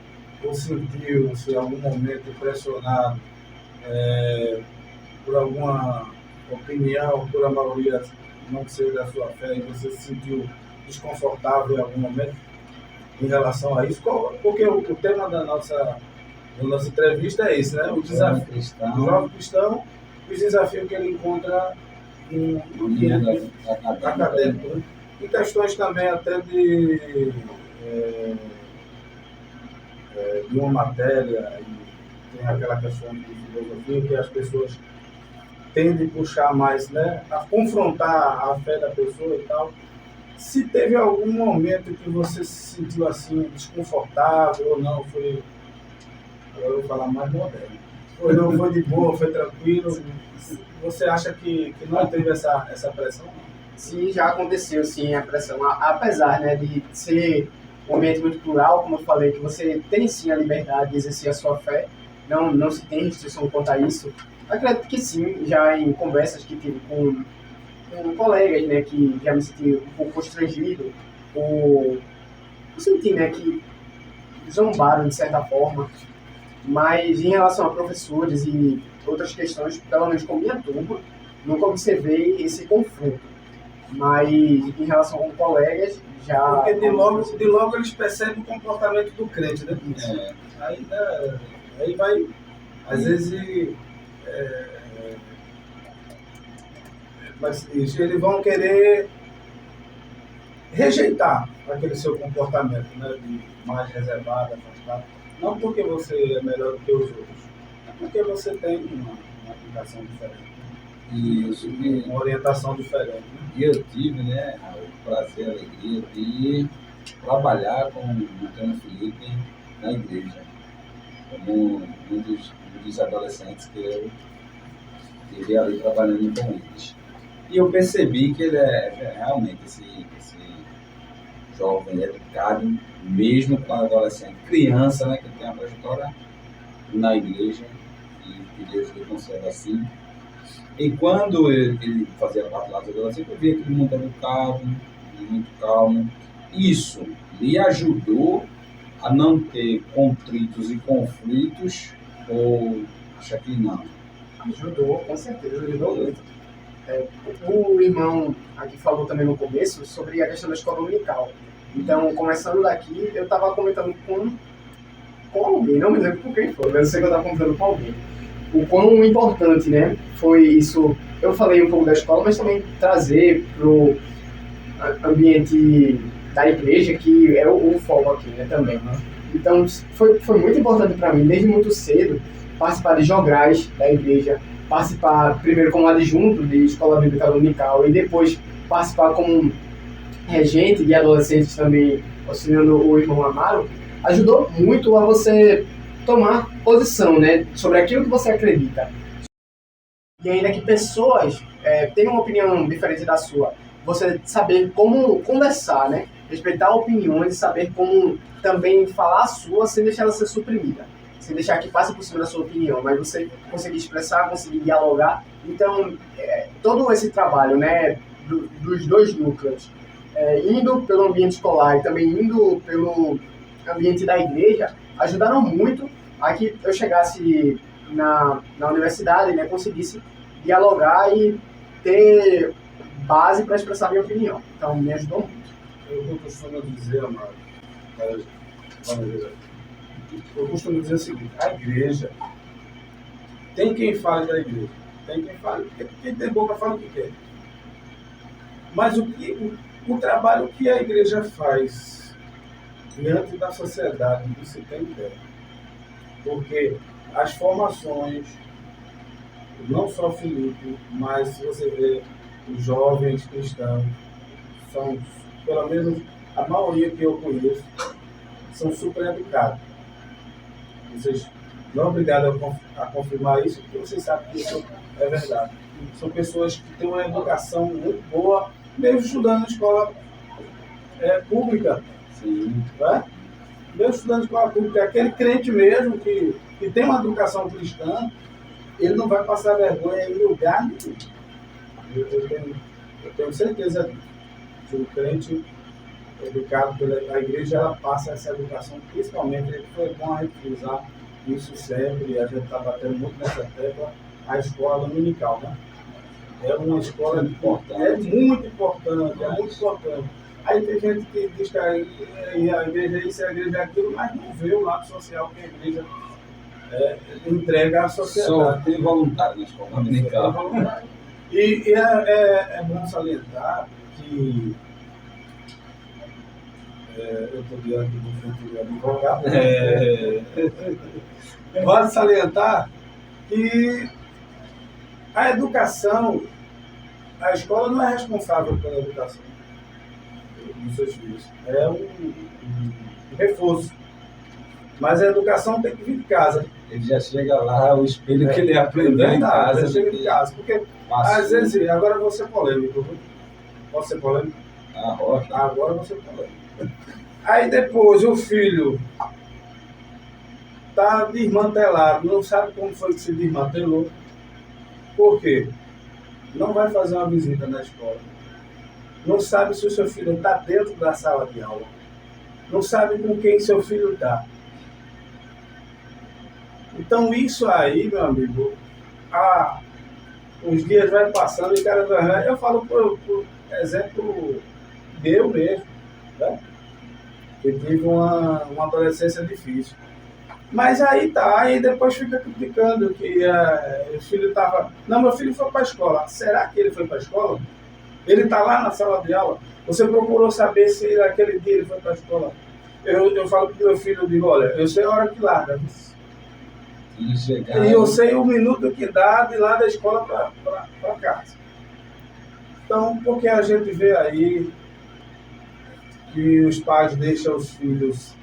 ou sentiu-se em algum momento pressionado por alguma opinião, por a maioria não ser da sua fé, e você se sentiu desconfortável em algum momento em relação a isso? Porque o tema da nossa entrevista é esse, né? O desafio do jovem cristão, os desafios que ele encontra no ambiente acadêmico, né? E questões também até de uma matéria, e tem aquela questão de filosofia que as pessoas tendem a puxar mais, né, a confrontar a fé da pessoa e tal. Se teve algum momento que você se sentiu assim desconfortável ou não, agora eu vou falar mais moderno. Foi, não foi de boa, foi tranquilo. Você acha que não teve essa pressão? Sim, já aconteceu, sim, a pressão. Apesar, né, de ser um ambiente muito plural, como eu falei, que você tem, sim, a liberdade de exercer a sua fé, não se tem restrição quanto a isso. Acredito que sim, já em conversas que tive com colegas, né, que já me senti um pouco constrangido, ou eu senti, né, que zombaram de certa forma, mas em relação a professores e outras questões, pelo menos com minha turma, nunca observei esse confronto. Mas em relação com colegas, já... Porque de logo eles percebem o comportamento do crente, né? Aí vai, às vezes, mas eles vão querer rejeitar aquele seu comportamento, né? De mais reservado, afastado. Não porque você é melhor do que os outros, é porque você tem uma aplicação diferente. Isso, Uma orientação diferente. Né? e eu tive, né, o prazer, a alegria de trabalhar com o Antônio Felipe na igreja, como um dos adolescentes que eu estive ali trabalhando com eles. E eu percebi que ele é realmente esse jovem educado, mesmo com adolescente, criança, né, que tem uma trajetória na igreja, e que Deus lhe conserva assim. E quando ele fazia parte lá dos adolescentes, eu via que ele muito educado, muito calmo. Isso lhe ajudou a não ter contritos e conflitos, ou acha que não? Ajudou, com certeza, ajudou muito. O irmão aqui falou também no começo sobre a questão da escola dominical. Então, começando daqui, eu estava comentando com alguém, não me lembro com quem foi, mas eu sei que eu estava comentando com alguém. O quão importante, né, foi isso. Eu falei um pouco da escola, mas também trazer para o ambiente da igreja, que é o foco aqui, né, também. Né? Então, foi muito importante para mim, desde muito cedo, participar de jograis da igreja, participar primeiro como adjunto de escola bíblica dominical e depois participar como regente de adolescentes também, auxiliando o irmão Amaro, ajudou muito a você tomar posição, né, sobre aquilo que você acredita. E ainda que pessoas tenham uma opinião diferente da sua, você saber como conversar, né, respeitar opiniões e saber como também falar a sua sem deixar ela ser suprimida, sem deixar que passe por cima da sua opinião, mas você conseguir expressar, conseguir dialogar. Então, todo esse trabalho, né, dos dois núcleos, indo pelo ambiente escolar e também indo pelo ambiente da igreja, ajudaram muito a que eu chegasse na universidade, né, conseguisse dialogar e ter base para expressar minha opinião. Então, me ajudou muito. Eu costumo dizer, Amaro, eu costumo dizer o seguinte: a igreja, tem quem fale da igreja, tem quem fale, quem tem boca fala o que quer. Mas o trabalho que a igreja faz diante da sociedade, isso tem ideia. Porque as formações, não só Felipe, mas se você vê os jovens cristãos, são, pelo menos a maioria que eu conheço, são super educados. Vocês não são obrigados a confirmar isso, porque vocês sabem que isso é verdade. São pessoas que têm uma educação muito boa, mesmo estudando em escola pública. Sim. Né? Mesmo estudando em escola pública, aquele crente mesmo que tem uma educação cristã, ele não vai passar vergonha em lugar nenhum. Eu tenho certeza disso. Que o crente educado pela igreja, ela passa essa educação, principalmente, foi bom a gente frisar isso sempre, a gente está batendo muito nessa tecla, a escola dominical, né? É uma escola importante, é muito importante. Aí tem gente que diz que a igreja é isso, a igreja é aquilo, mas não vê o lado social que a igreja entrega à sociedade. Só tem voluntário na escola dominical. E é bom salientar que eu estou diante do futuro advogado. Vale salientar que a educação, a escola não é responsável pela educação dos seus filhos. É um reforço. Mas a educação tem que vir de casa. Ele já chega lá, o espelho que ele aprendeu em casa. Chega de casa. Porque, às vezes, agora eu vou ser polêmico. Posso ser polêmico? Agora eu vou ser polêmico. Aí depois o filho está desmantelado, não sabe como foi que se desmantelou. Por quê? Não vai fazer uma visita na escola. Não sabe se o seu filho está dentro da sala de aula. Não sabe com quem seu filho está. Então isso aí, meu amigo, os dias vai passando e cada vez mais. Eu falo por exemplo meu mesmo, né? Eu tive uma adolescência difícil. Mas aí depois fica criticando que o filho estava... Não, meu filho foi para a escola. Será que ele foi para a escola? Ele está lá na sala de aula? Você procurou saber se naquele dia ele foi para a escola? Eu falo para o meu filho, eu digo, olha, eu sei a hora que larga. E eu sei o minuto que dá de lá da escola para casa. Então, porque a gente vê aí que os pais deixam os filhos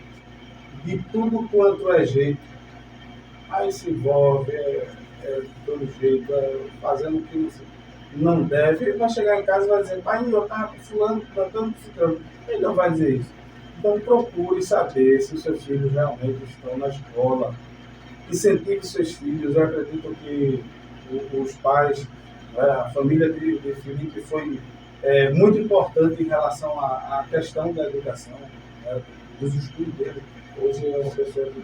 de tudo quanto é jeito, aí se envolve, de todo jeito, fazendo o que não deve, vai chegar em casa e vai dizer, pai, eu estava fulano, plantando, ficando. Ele não vai dizer isso. Então procure saber se os seus filhos realmente estão na escola. Incentive seus filhos. Eu acredito que os pais, a família de Felipe foi muito importante em relação à questão da educação, dos estudos dele. Hoje é uma pessoa que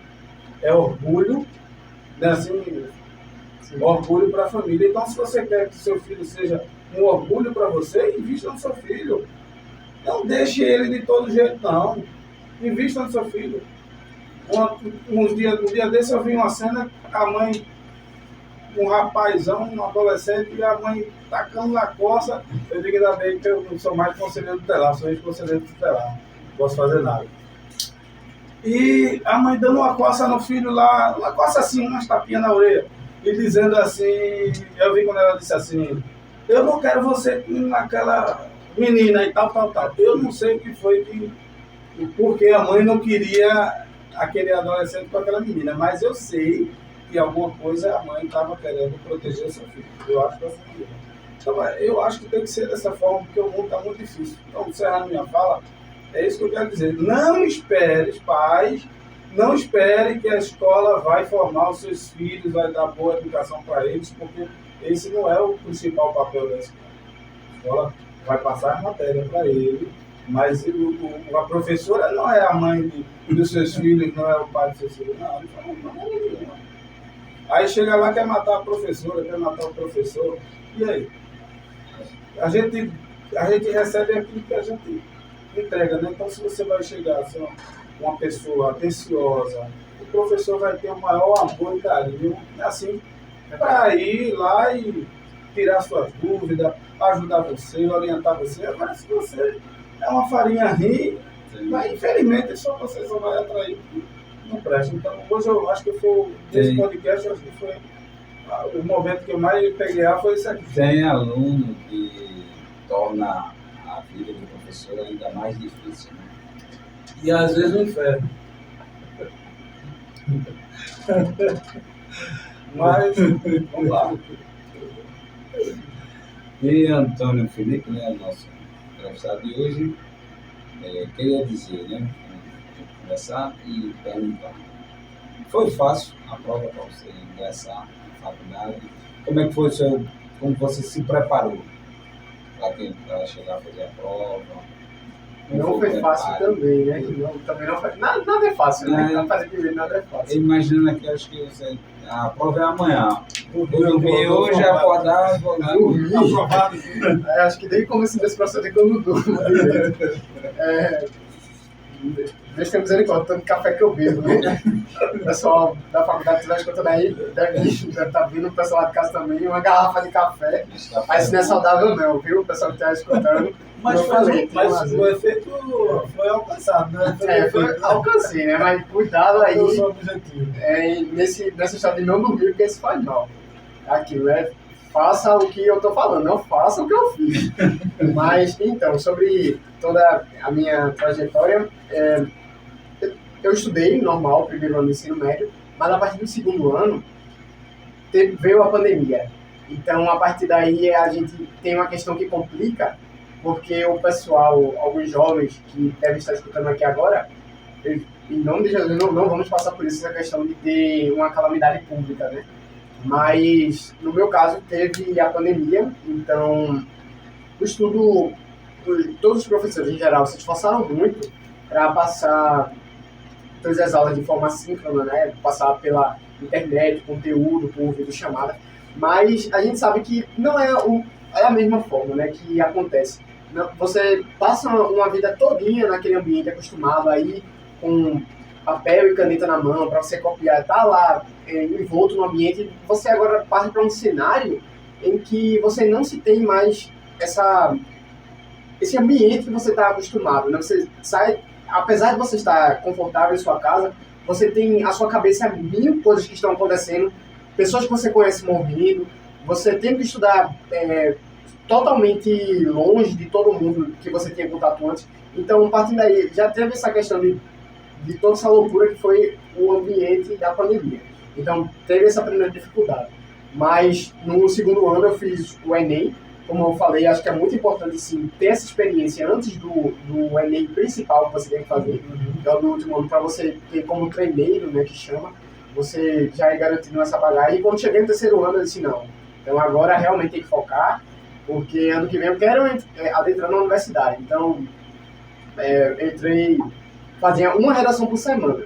é orgulho, né, assim, orgulho para a família. Então, se você quer que seu filho seja um orgulho para você, invista no seu filho. Não deixe ele de todo jeito, não. Invista no seu filho. Um dia desse eu vi uma cena, a mãe, um rapazão, um adolescente, e a mãe tacando na costa. Eu digo, ainda bem que eu não sou mais conselheiro tutelar, sou ex-conselheiro tutelar. Não posso fazer nada. E a mãe dando uma coça no filho lá, uma coça assim, umas tapinhas na orelha. E dizendo assim, eu vi quando ela disse assim, eu não quero você com aquela menina e tal. Eu não sei o que foi porque a mãe não queria aquele adolescente com aquela menina, mas eu sei que alguma coisa a mãe estava querendo proteger o seu filho. Eu acho que essa é. Então, eu acho que tem que ser dessa forma, porque o mundo está muito difícil. Então, encerrando minha fala, é isso que eu quero dizer. Não espere, pais, não espere que a escola vai formar os seus filhos, vai dar boa educação para eles, porque esse não é o principal papel da escola. A escola vai passar as matérias para ele, mas a professora não é a mãe dos seus filhos, não é o pai dos seus filhos, não é nenhuma. Aí chega lá, quer matar a professora, quer matar o professor, e aí? A gente recebe aquilo que a gente entrega, né? Então, se você vai chegar a ser uma pessoa atenciosa, o professor vai ter o maior amor e carinho, assim, para ir lá e tirar suas dúvidas, ajudar você, orientar você. Agora, se você é uma farinha ruim, infelizmente, você só vai atrair não presta. Então, hoje eu acho que foi, nesse podcast, eu acho que foi o momento que eu mais peguei foi isso aqui. Tem aluno que torna a vida do professor ainda mais difícil, né? E às vezes um inferno. Mas, vamos lá. E Antônio Felipe, né, o nosso entrevistado de hoje, queria dizer, né, conversar e perguntar. Foi fácil a prova para você ingressar na faculdade? Como é que foi como você se preparou para chegar a fazer a prova? Não foi fácil também, né? Também não foi. Nada é fácil, né? Não fazer primeiro, nada é fácil. Imaginando aqui, acho que a prova é amanhã. Eu dormi hoje, acordar e vou lá. Aprovado. Acho que desde o começo desse processo que eu não durmo. Deus tem misericórdia, tanto café que eu bebo, né? O pessoal da faculdade que estiver escutando aí deve estar vindo, o pessoal lá de casa também, uma garrafa de café. Mas não é saudável não, viu? O pessoal que está escutando. Mas o efeito foi alcançado, né? Alcancei, né? Mas cuidado aí. Eu sou objetivo. Nessa história de não dormir, porque isso faz mal. Aquilo faça o que eu tô falando, não faça o que eu fiz. Mas, então, sobre toda a minha trajetória, eu estudei normal, primeiro ano do ensino médio, mas a partir do segundo ano veio a pandemia. Então, a partir daí, a gente tem uma questão que complica, porque o pessoal, alguns jovens que devem estar escutando aqui agora, em nome de Jesus, não vamos passar por isso, essa questão de ter uma calamidade pública, né? Mas, no meu caso, teve a pandemia, então, o estudo, todos os professores em geral se esforçaram muito para passar todas as aulas de forma síncrona, né? Passar pela internet, conteúdo, por videochamada, mas a gente sabe que não é a mesma forma, né, que acontece. Você passa uma vida todinha naquele ambiente acostumado aí, com papel e caneta na mão para você copiar, tá lá envolto no ambiente, você agora parte para um cenário em que você não se tem mais esse ambiente que você está acostumado, né? Você sai, apesar de você estar confortável em sua casa, você tem a sua cabeça mil coisas que estão acontecendo, pessoas que você conhece morrendo, você tem que estudar totalmente longe de todo mundo que você tinha contato antes. Então, partindo daí, já teve essa questão de toda essa loucura que foi o ambiente da pandemia. Então, teve essa primeira dificuldade. Mas, no segundo ano, eu fiz o Enem. Como eu falei, acho que é muito importante, sim, ter essa experiência antes do Enem principal que você tem que fazer. Então, no último ano, para você ter como treineiro, né, que chama, você já ir garantindo essa bagagem. E quando cheguei no terceiro ano, eu disse, não. Então, agora realmente tem que focar, porque ano que vem eu quero adentrar na universidade. Então, entrei, fazia uma redação por semana.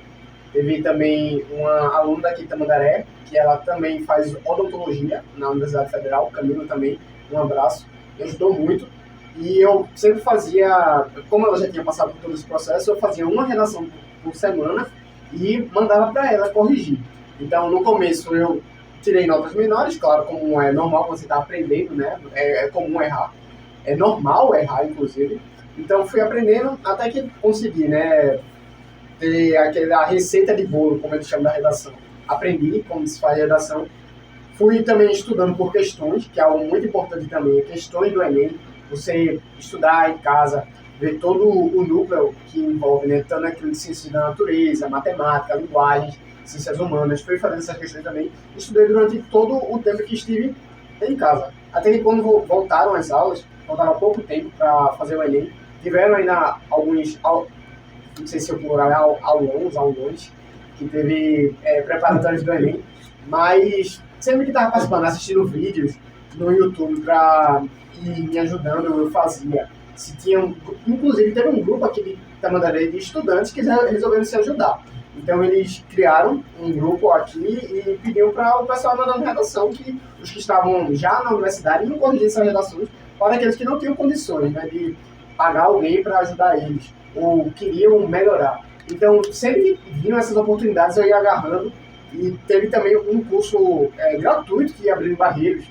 Teve também uma aluna daqui de Tamandaré, que ela também faz odontologia na Universidade Federal, Camila também, um abraço, me ajudou muito. E eu sempre fazia, como ela já tinha passado por todo esse processo, eu fazia uma redação por semana e mandava para ela corrigir. Então, no começo, eu tirei notas menores, claro, como é normal quando você está aprendendo, né? É comum errar. É normal errar, inclusive. Então, fui aprendendo até que consegui, né? Ter a receita de bolo, como eles chamam da redação. Aprendi como se faz a redação. Fui também estudando por questões, que é algo muito importante também, questões do Enem. Você estudar em casa, ver todo o núcleo que envolve, né? Tanto aquilo de ciências da natureza, matemática, linguagens, ciências humanas. Fui fazendo essas questões também. Estudei durante todo o tempo que estive em casa. Até que quando voltaram as aulas, faltava pouco tempo para fazer o Enem, tiveram ainda alguns, não sei se eu plural, aulões, que teve preparatórios do Enem, mas sempre que estava participando, assistindo vídeos no YouTube para ir me ajudando, eu fazia. Inclusive, teve um grupo aqui de Tamandaré de estudantes que resolveram se ajudar. Então, eles criaram um grupo aqui e pediram para o pessoal mandando redação, que os que estavam já na universidade não corrigiam essas redações para aqueles que não tinham condições, né, de pagar alguém para ajudar eles, ou queriam melhorar. Então, sempre viram essas oportunidades, eu ia agarrando. E teve também um curso gratuito que abriu em Barreiros,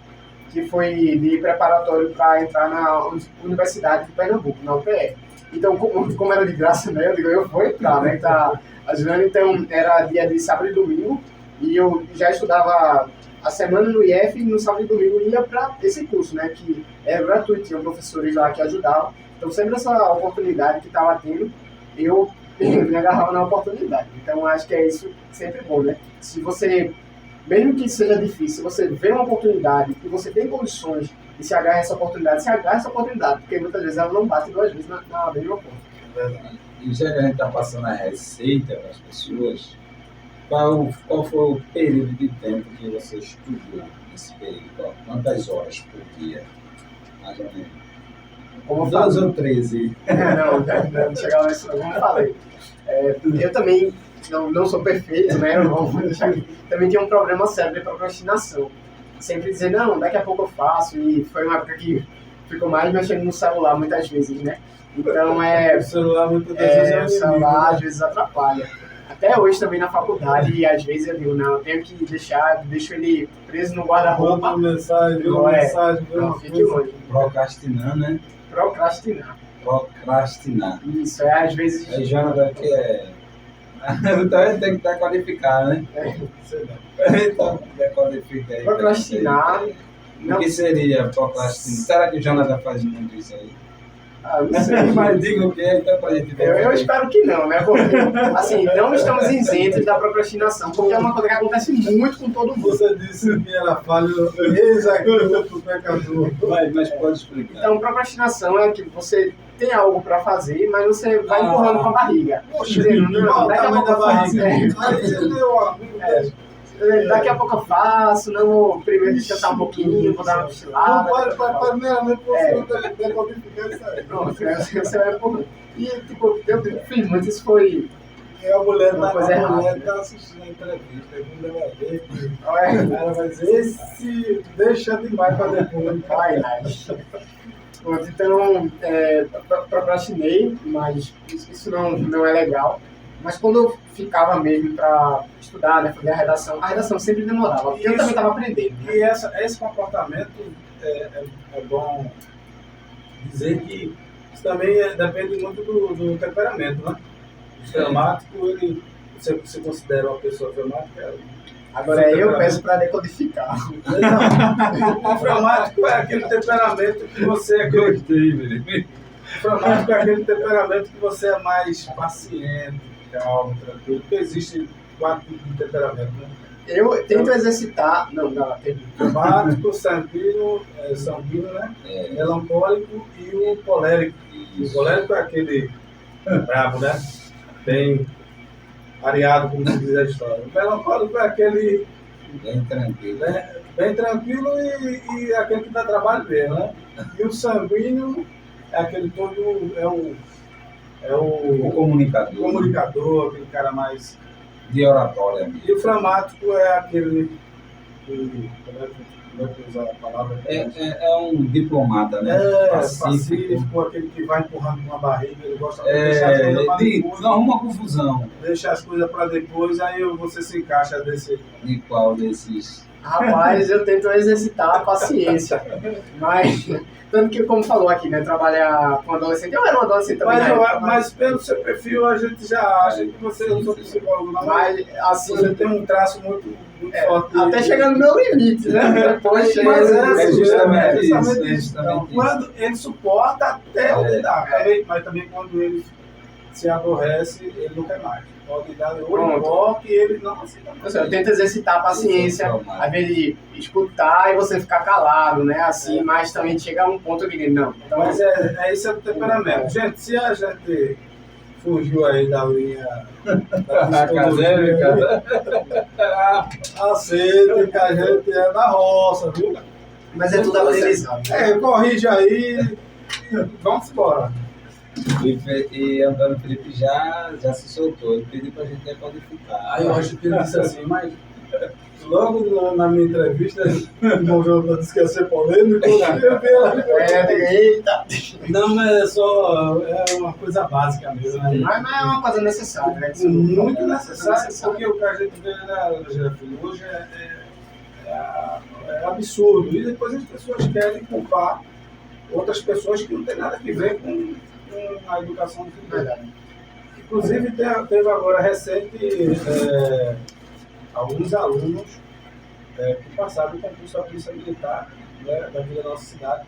que foi de preparatório para entrar na Universidade de Pernambuco, na UPE. Então, como era de graça, né, eu digo, eu vou entrar, né, tá ajudando. Então, era dia de sábado e domingo, e eu já estudava a semana no IF, e no sábado e domingo ia para esse curso, né, que era gratuito, tinham professores lá que ajudavam. Então, sempre essa oportunidade que estava tendo, eu me agarrava na oportunidade. Então, acho que é isso sempre bom, né? Se você, mesmo que seja difícil, você vê uma oportunidade e você tem condições de se agarrar essa oportunidade, se agarra essa oportunidade, porque muitas vezes ela não bate duas vezes na mesma porta. É verdade. E já que a gente está passando a receita para as pessoas, qual foi o período de tempo que você estudou nesse período? Quantas horas por dia? Mais ou menos. Como 12 ou 13? Não chegava nisso, como eu falei. Eu também não sou perfeito, né? Também tinha um problema sério de procrastinação. Sempre dizer, não, daqui a pouco eu faço. E foi uma época que ficou mais mexendo no celular muitas vezes, né? Então O celular muitas vezes o celular às vezes atrapalha. Até hoje também na faculdade, e às vezes eu digo, não, eu tenho que deixo ele preso no guarda-roupa. Outra mensagem, não, fique longe. Procrastinar, né? Procrastinar. Isso, às vezes... Aí Jonathan que então ele tem que decodificar, né? Sei lá. Então, decodifica aí. Procrastinar... O que seria procrastinar? Será que o Jonathan faz muito isso aí? Ah, não sei. Mas diga o que é, então, pra gente ver. Eu espero que não, né? Porque, assim, não estamos isentos da procrastinação, porque é uma coisa que acontece muito com todo mundo. Você disse que era falho, eis aqui o outro pecador. Mas pode explicar. Então, procrastinação é que você tem algo para fazer, mas você vai empurrando com a barriga. Poxa, Dizendo, não, qual o daqui a tamanho pouco da eu faço. barriga? Aí você deu um amigo desse. Daqui a pouco eu faço, não vou primeiro descansar um pouquinho, vou dar uma cochilada. Não, primeiramente você não tem que decodificar isso aí. Pronto, você vai empurrando. E, tipo, eu fiz muito, isso foi... E a mulher Uma coisa errada. tá assistindo a entrevista, quando ela vai ver, Olha, ela vai dizer, esse deixa demais para depois. vai, Pronto, então, procrastinei, mas isso não é legal. Mas quando eu ficava mesmo para estudar, né, fazer a redação sempre demorava, porque eu também estava aprendendo. Né? E esse comportamento é bom dizer que isso também depende muito do temperamento, né? O fleumático, você se considera uma pessoa fleumática? Agora eu peço para decodificar. Não. O fleumático é aquele temperamento que você é Gostei, velho. O fleumático é aquele temperamento que você é mais paciente, calmo, tranquilo, porque existe 4 tipos de temperamento, né? Eu tento exercitar... Não, tem... Fleumático, sanguíneo, né? Melancólico e o colérico. O colérico é aquele bravo, né? Bem areado, como se diz a história. O melancólico é aquele Bem tranquilo. bem tranquilo e aquele que dá trabalho mesmo, né? E o sanguíneo é aquele todo, O comunicador. aquele cara mais... De oratória. E o fleumático é aquele como é que usa a palavra? É um diplomata, né? Pacífico, aquele que vai empurrando com a barriga, ele gosta de deixar as coisas para depois. Não arruma confusão. Deixa as coisas para depois, aí você se encaixa desse... De qual desses? Rapaz, eu tento exercitar a paciência, mas... Tanto que, como falou aqui, né, trabalhar com adolescente, eu era um adolescente também. Mas pelo seu perfil, a gente já acha que você não é psicólogo, não. Mas, assim, você tem um traço muito forte. até chegando no meu limite, né? Depois chega... É justamente justamente isso. Então, quando ele suporta até o lidar, mas também quando ele se aborrece, ele não quer mais. Pode dar o toque e ele não aceita mais. Eu tento exercitar a paciência, às vezes escutar e você ficar calado, né? Assim, mas também chega a um ponto que não. Então, Mas isso é do temperamento. Gente, se a gente fugiu aí da linha Acadêmica. aceita que a gente é da roça, viu? mas é tudo aprendizado. Corrige aí e vamos embora. E Antônio Felipe já se soltou. Ele pediu pra gente decodificar. Aí eu acho que ele disse assim, mas logo na minha entrevista, o irmão Jonathan disse que ia ser polêmico, eu vi lá. Eita! Não, mas é uma coisa básica mesmo, né? Mas não é uma coisa necessária, né? Muito necessário, porque o que a gente vê na Gerafilho hoje é absurdo. E depois as pessoas querem culpar outras pessoas que não tem nada a ver com a educação do filho. Inclusive, teve agora recente alguns alunos que passaram o concurso da Polícia Militar, né, daqui da nossa cidade.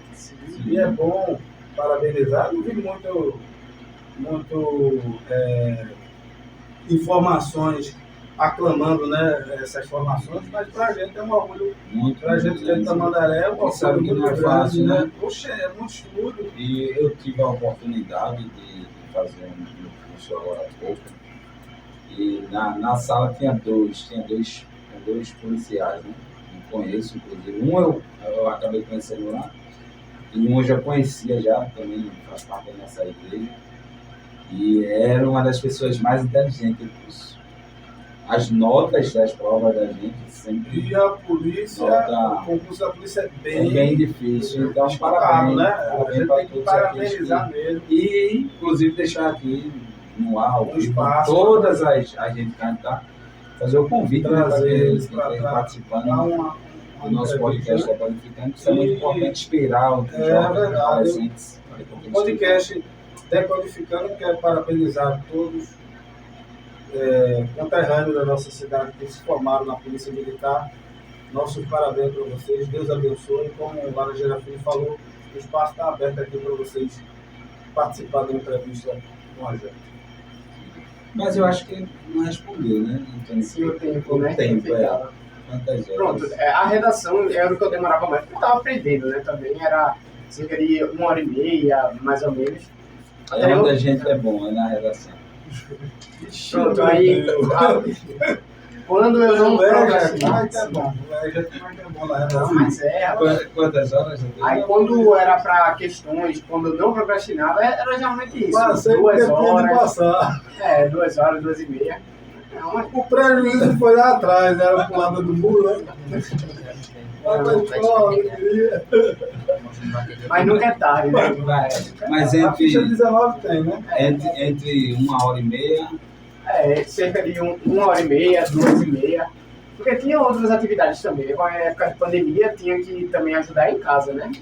E é bom parabenizar. Não vi muito informações aclamando, né, essas formações, mas para a gente é um orgulho. Para a gente que é de Tamandaré é um orgulho que não é muito fácil, grande, né? Poxa, é muito estudo. E eu tive a oportunidade de fazer um curso agora há pouco. E na sala tinha dois policiais, né? Eu conheço, inclusive. Um eu acabei conhecendo lá. E um eu já conhecia já, também faz parte da nossa igreja. E era uma das pessoas mais inteligentes do curso. As notas das provas da gente sempre... E a polícia, o concurso da polícia é bem difícil. Então, disputado, parabéns. né? A gente tem que parabenizar mesmo. E, inclusive, deixar aqui no ar, espaço, todas as gente cantar, fazer o convite para eles participando do nosso podcast da Qualificando, que é muito importante inspirar os jovens adolescentes. O podcast Decodificando quer parabenizar todos conterrâneos da nossa cidade que se formaram na Polícia Militar. Nossos parabéns para vocês, Deus abençoe. Como o Lara Gerafim falou, o espaço está aberto aqui para vocês participar da entrevista com a gente. Mas eu acho que ele não respondeu, né? Então, Sim, o tempo, né? tempo, quantas horas? Pronto, a redação era o que eu demorava mais, porque eu estava aprendendo, né? Também era cerca de 1h30, mais ou menos. É onde a gente é bom, é na redação. Pronto, aí quando eu não Ai, tá bom. A gente não é bom na redação. mas Quantas horas? aí quando era para questões, quando eu não procrastinava, era geralmente isso. Passei 2 porque tinha de horas, passar. 2 horas, 2h30. Não, mas O prejuízo foi lá atrás, era pro lado do muro, né? mas nunca é tarde, né? Mas A ficha entre 19 tem, né? 1h30. Cerca de 1h30, 2h30. Porque tinha outras atividades também. Com a época de pandemia, tinha que também ajudar em casa, né?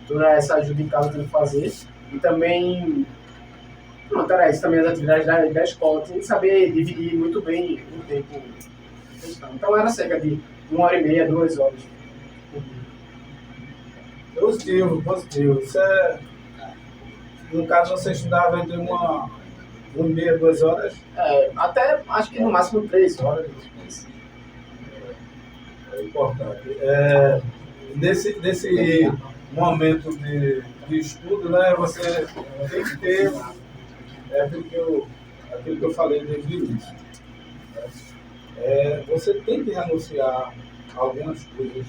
Toda essa ajuda em casa eu tinha que fazer. E também, pronto, era isso também, as atividades da escola. Tinha que saber dividir muito bem o tempo. Então era cerca de 1h30, 2 horas. Positivo. Isso é... No caso, você estudava entre 1h30, 2 horas? Até acho que no máximo 3 horas. É importante. Nesse momento de estudo, né, você tem que ter aquilo que eu falei desde o início. Você tem que renunciar a algumas coisas.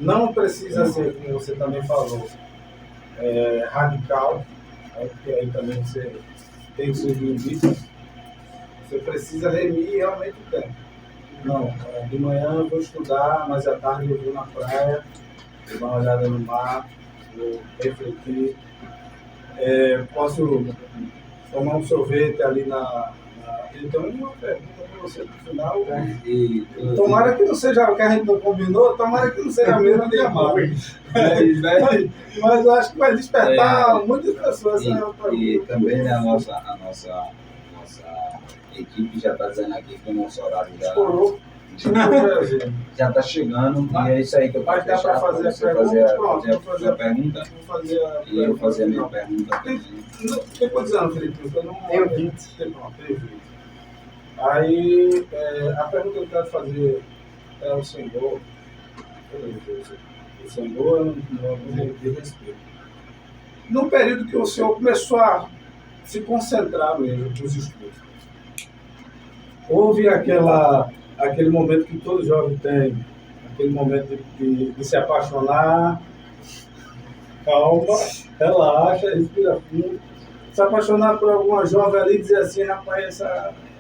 Não precisa ser, como você também falou, radical, porque aí também você tem os seus limites. Você precisa remir realmente o tempo. Não, de manhã eu vou estudar, mas à tarde eu vou na praia, vou dar uma olhada no mar, vou refletir. Posso tomar um sorvete ali Então, uma pergunta para você no final. Tomara que não seja o que a gente não combinou, tomara que não seja a mesma de amar. Mas eu acho que vai despertar muitas pessoas. E também a nossa equipe já está dizendo aqui que o nosso horário já está chegando. E é isso aí que eu quero deixar para você fazer a pergunta. E eu fazer a minha pergunta também. Tem quantos anos, Felipe? Tenho 20. Tenho 20. Aí, a pergunta que eu quero fazer é ao senhor. O senhor é um de respeito. No período que o senhor começou a se concentrar mesmo nos estudos, houve aquele momento que todo jovem tem, aquele momento de se apaixonar. Calma, relaxa, respira fundo. Se apaixonar por alguma jovem ali e dizer assim, rapaz,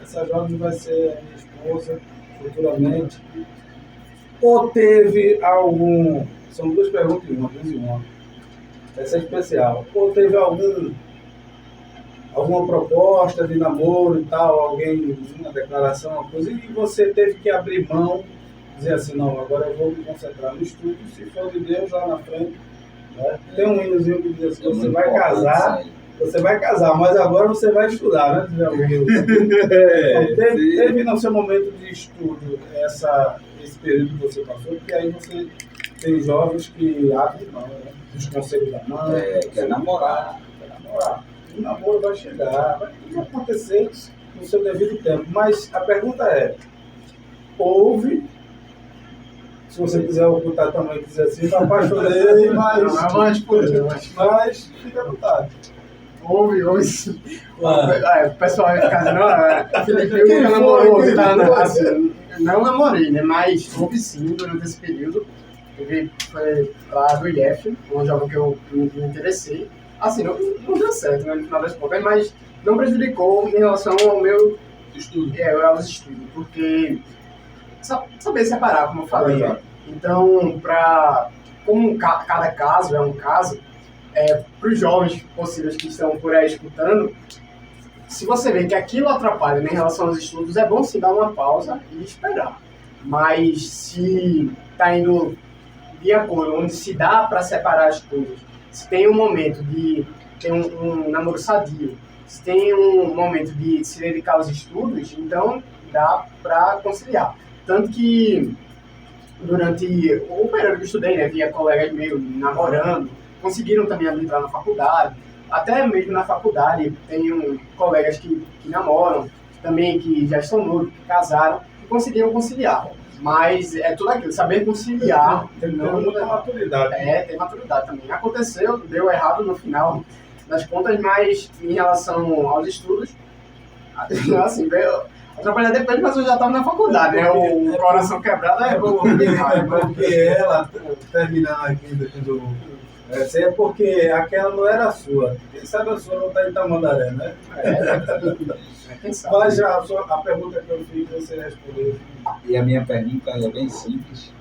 essa jovem vai ser a minha esposa futuramente. Ou teve algum... São duas perguntas em uma. Essa é especial. Ou teve alguma proposta de namoro e tal, alguém, uma declaração, uma coisa, e você teve que abrir mão, dizer assim, não, agora eu vou me concentrar no estudo, se for de Deus lá na frente. Né? Tem um hinozinho que diz assim, você vai casar, mas agora você vai estudar, né? Então, teve no seu momento de estudo esse período que você passou, porque aí você tem jovens que abrem mão, né? Dos conselhos da mãe. Quer namorar. O namoro vai chegar, vai tudo acontecer no seu devido tempo. Mas a pergunta houve, se você quiser ocultar também, quiser assim, eu apaixonei, mas fica à vontade. Houve sim. O pessoal vai ficar dizendo, Felipe nunca namorou, assim, não namorei, né? Mas houve sim durante esse período. Foi lá do IF, um jovem que eu me interessei. Assim, não deu certo, né, no final das contas, mas não prejudicou em relação ao meu estudo. Aos estudos, porque saber separar, como eu falei. Então, como cada caso é um caso, para os jovens possíveis que estão por aí escutando, se você vê que aquilo atrapalha, né, em relação aos estudos, é bom se dar uma pausa e esperar. Mas se está indo de acordo, onde se dá para separar as coisas, se tem um momento de ter um namoro sadio, se tem um momento de se dedicar aos estudos, então dá para conciliar. Tanto que durante o período que eu estudei, né, via colegas meus namorando, conseguiram também entrar na faculdade, até mesmo na faculdade, tenho colegas que namoram, também que já estão noivos, que casaram, e conseguiram conciliar. Mas é tudo aquilo, saber conciliar. Tem que ter muita maturidade. Tem maturidade também. Aconteceu, deu errado no final das contas, mas em relação aos estudos, assim, veio atrapalhar depois, mas eu já estava na faculdade, né? O coração quebrado é bom. Porque ela, terminando aqui do. É porque aquela não era a sua. Quem sabe a sua não está em Tamandaré, né? Quem sabe. Mas já a pergunta que eu fiz, você respondeu. E a minha pergunta é bem simples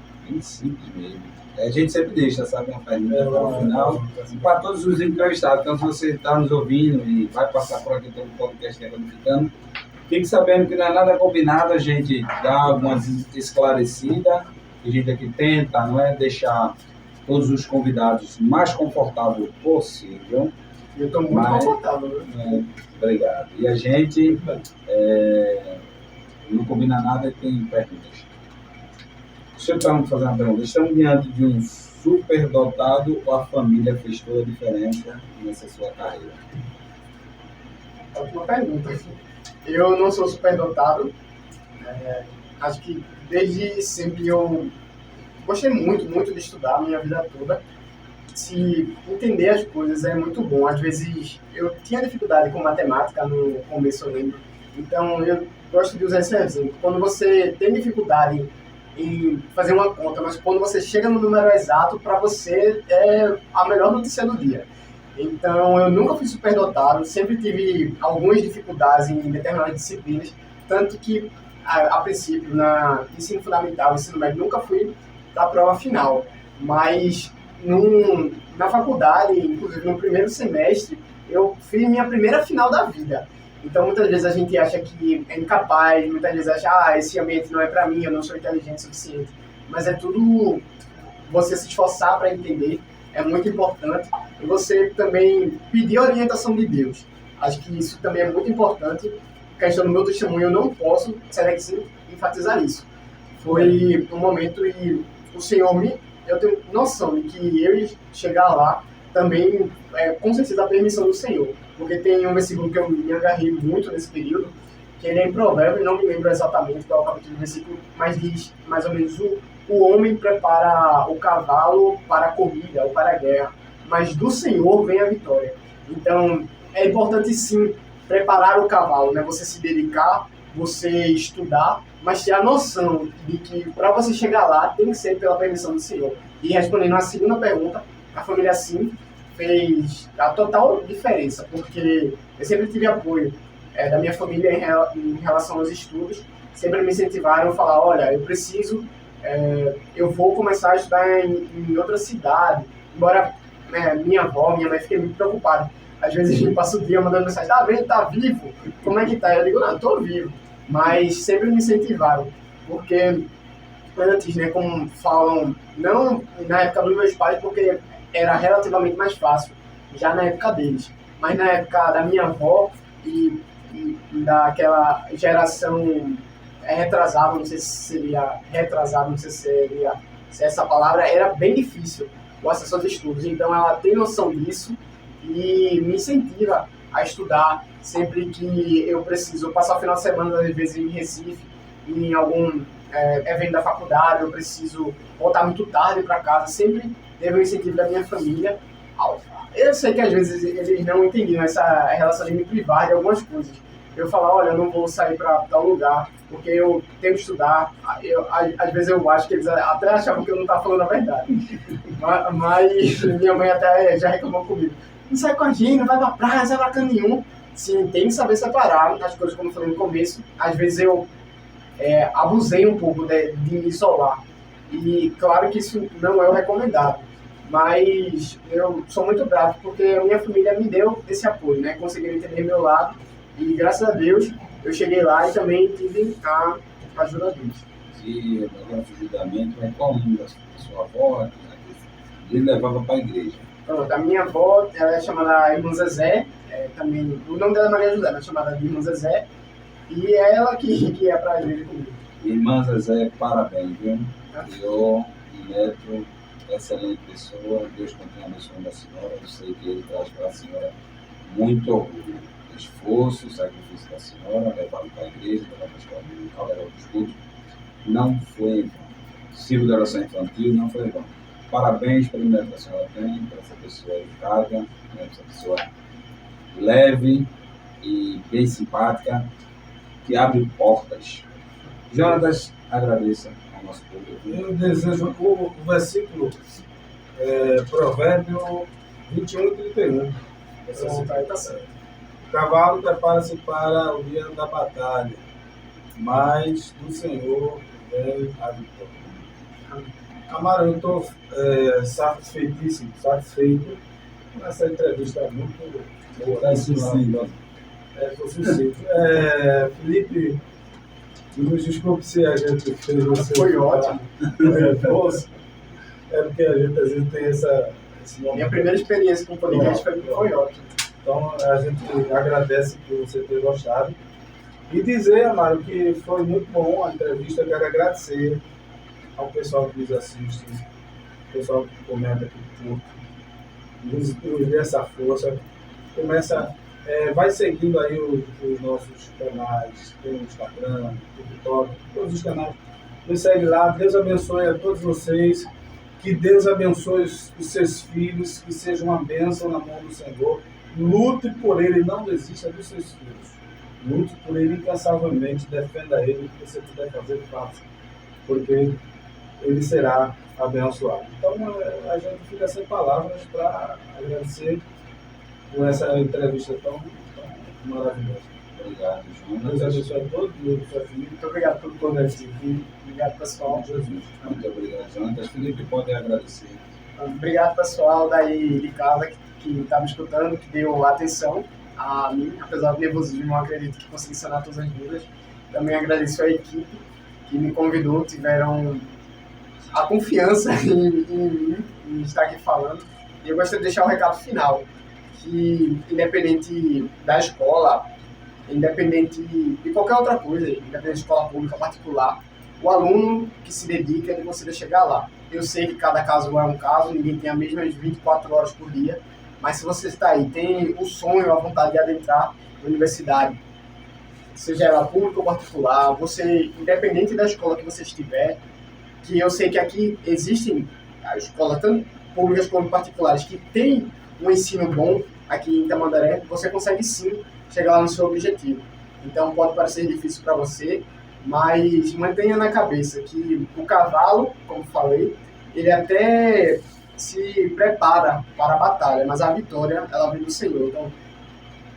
mesmo. A gente sempre deixa, sabe, uma pergunta para o final, para todos os entrevistados. Então, se você está nos ouvindo e vai passar por aqui pelo podcast Decodificando, fique sabendo que não é nada combinado, a gente dá algumas esclarecidas, a gente aqui tenta, não é, deixar todos os convidados mais confortável possível. Eu estou muito confortável. Obrigado. E a gente não combina nada e tem perguntas. Deixa eu fazer uma pergunta. Estamos diante de um superdotado ou a família fez toda a diferença nessa sua carreira? Ótima pergunta. Eu não sou superdotado. Acho que desde sempre eu gostei muito de estudar a minha vida toda. Se entender as coisas é muito bom. Às vezes eu tinha dificuldade com matemática no começo, eu lembro. Então eu gosto de usar esse exemplo. Quando você tem dificuldade em fazer uma conta, mas quando você chega no número exato, para você é a melhor notícia do dia. Então eu nunca fui superdotado, sempre tive algumas dificuldades em determinadas disciplinas, tanto que a princípio, na ensino fundamental, ensino médio, nunca fui da prova final. Mas na faculdade, inclusive no primeiro semestre, eu fiz minha primeira final da vida. Então, muitas vezes a gente acha que é incapaz, muitas vezes acha, esse ambiente não é para mim, eu não sou inteligente o suficiente. Mas é tudo você se esforçar para entender, é muito importante. E você também pedir a orientação de Deus. Acho que isso também é muito importante. A questão do meu testemunho, eu não posso, enfatizar isso. Foi um momento e o Senhor eu tenho noção de que eu chegar lá também com certeza a permissão do Senhor. Porque tem um versículo que eu me agarrei muito nesse período, que ele é em Provérbios, não me lembro exatamente qual é o capítulo do versículo, mas diz mais ou menos o homem prepara o cavalo para a corrida ou para a guerra, mas do Senhor vem a vitória. Então, é importante sim preparar o cavalo, né? Você se dedicar, você estudar, mas ter a noção de que para você chegar lá tem que ser pela permissão do Senhor. E respondendo à segunda pergunta, a família sim fez a total diferença, porque eu sempre tive apoio da minha família em relação aos estudos, sempre me incentivaram a falar, olha, eu vou começar a estudar em outra cidade, embora minha avó, minha mãe fiquem muito preocupada. Às vezes a gente passa o dia mandando mensagem, tá vendo, tá vivo? Como é que tá? Eu digo, não, tô vivo. Mas sempre me incentivaram, porque antes, né, como falam, não na época dos meus pais, porque era relativamente mais fácil, já na época deles. Mas na época da minha avó e daquela geração retrasada, não sei se seria retrasada, não sei se essa palavra, era bem difícil o acesso aos estudos. Então ela tem noção disso e me incentiva a estudar sempre que eu preciso passar o final de semana, às vezes em Recife, em algum evento da faculdade, eu preciso voltar muito tarde para casa, sempre teve o incentivo da minha família. Eu sei que às vezes eles não entendiam essa relação de me privar de algumas coisas. Eu falar, olha, eu não vou sair para tal lugar, porque eu tenho que estudar. Às vezes eu acho que eles até achavam que eu não estava falando a verdade. Mas minha mãe até já reclamou comigo. Não sai com a gente, não vai pra praia, não sai pra canto nenhum. Sim, tem que saber separar as coisas, como eu falei no começo. Às vezes eu abusei um pouco de me isolar. E claro que isso não é o recomendado. Mas eu sou muito grato porque a minha família me deu esse apoio, né? Conseguiram entender meu lado. E graças a Deus eu cheguei lá e também tive a ajuda deles. E agora fugidamente, qual o nome da sua avó? Ele levava para a igreja. Pronto, a minha avó, ela é chamada Irmã Zezé, também, o nome dela é Maria José, ela é chamada de Irmã Zezé, e é ela que é para a igreja comigo. Irmã Zezé, parabéns, viu? Criou um neto, excelente pessoa, Deus continua abençoando a senhora, eu sei que ele traz para a senhora muito orgulho. Esforço, sacrifício da senhora, levá-lo para a igreja, levá-lo para a escola dominical, levá-lo para os cultos, não foi em vão. Ciclo de oração infantil não foi em vão. Parabéns pelo mérito que a senhora tem, para essa pessoa educada, né, essa pessoa leve e bem simpática, que abre portas. Jonatas, agradeça ao nosso público. Eu desejo o versículo Provérbio 21:31. Tá certo. O cavalo prepara-se para o dia da batalha, mas do Senhor vem a vitória. Amaro, eu estou satisfeitíssimo, satisfeito com essa entrevista muito boa. Estou sucinto. Felipe, nos desculpe se a gente fez você. Foi ótimo. Porque a gente às vezes tem esse momento. Minha primeira experiência com o podcast foi ótima. Então a gente agradece por você ter gostado. E dizer, Amaro, que foi muito bom a entrevista. Quero agradecer ao pessoal que nos assiste, ao pessoal que comenta aqui tudo, nos dê essa força. Vai seguindo aí os nossos canais, tem o Instagram, o TikTok, todos os canais. Nos segue lá. Deus abençoe a todos vocês. Que Deus abençoe os seus filhos, que seja uma bênção na mão do Senhor. Lute por ele, não desista dos seus filhos. Lute por ele incansavelmente, defenda ele, o que você puder fazer, faça. Porque ele será abençoado. Então, a gente fica sem palavras para agradecer por essa entrevista tão maravilhosa. Obrigado, Deus Jonas. abençoe a todos. Muito obrigado por conversa aqui. Obrigado, pessoal. Jesus. Muito obrigado, Jonas. Felipe pode agradecer. Obrigado, pessoal daí de casa que está me escutando, que deu atenção a mim, apesar do nervosismo, eu acredito que consegui sanar todas as dúvidas. Também agradeço a equipe que me convidou, tiveram a confiança em mim, em estar aqui falando. E eu gostaria de deixar um recado final, que independente da escola, independente de qualquer outra coisa, independente de escola pública particular, o aluno que se dedica, ele consegue chegar lá. Eu sei que cada caso é um caso, ninguém tem as mesmas 24 horas por dia, mas se você está aí, tem o sonho, a vontade de adentrar na universidade, seja ela pública ou particular, você, independente da escola que você estiver, que eu sei que aqui existem escolas tanto públicas como particulares que têm um ensino bom aqui em Tamandaré, você consegue sim chegar lá no seu objetivo. Então pode parecer difícil para você, mas mantenha na cabeça que o cavalo, como falei, ele até se prepara para a batalha, mas a vitória, ela vem do Senhor. Então,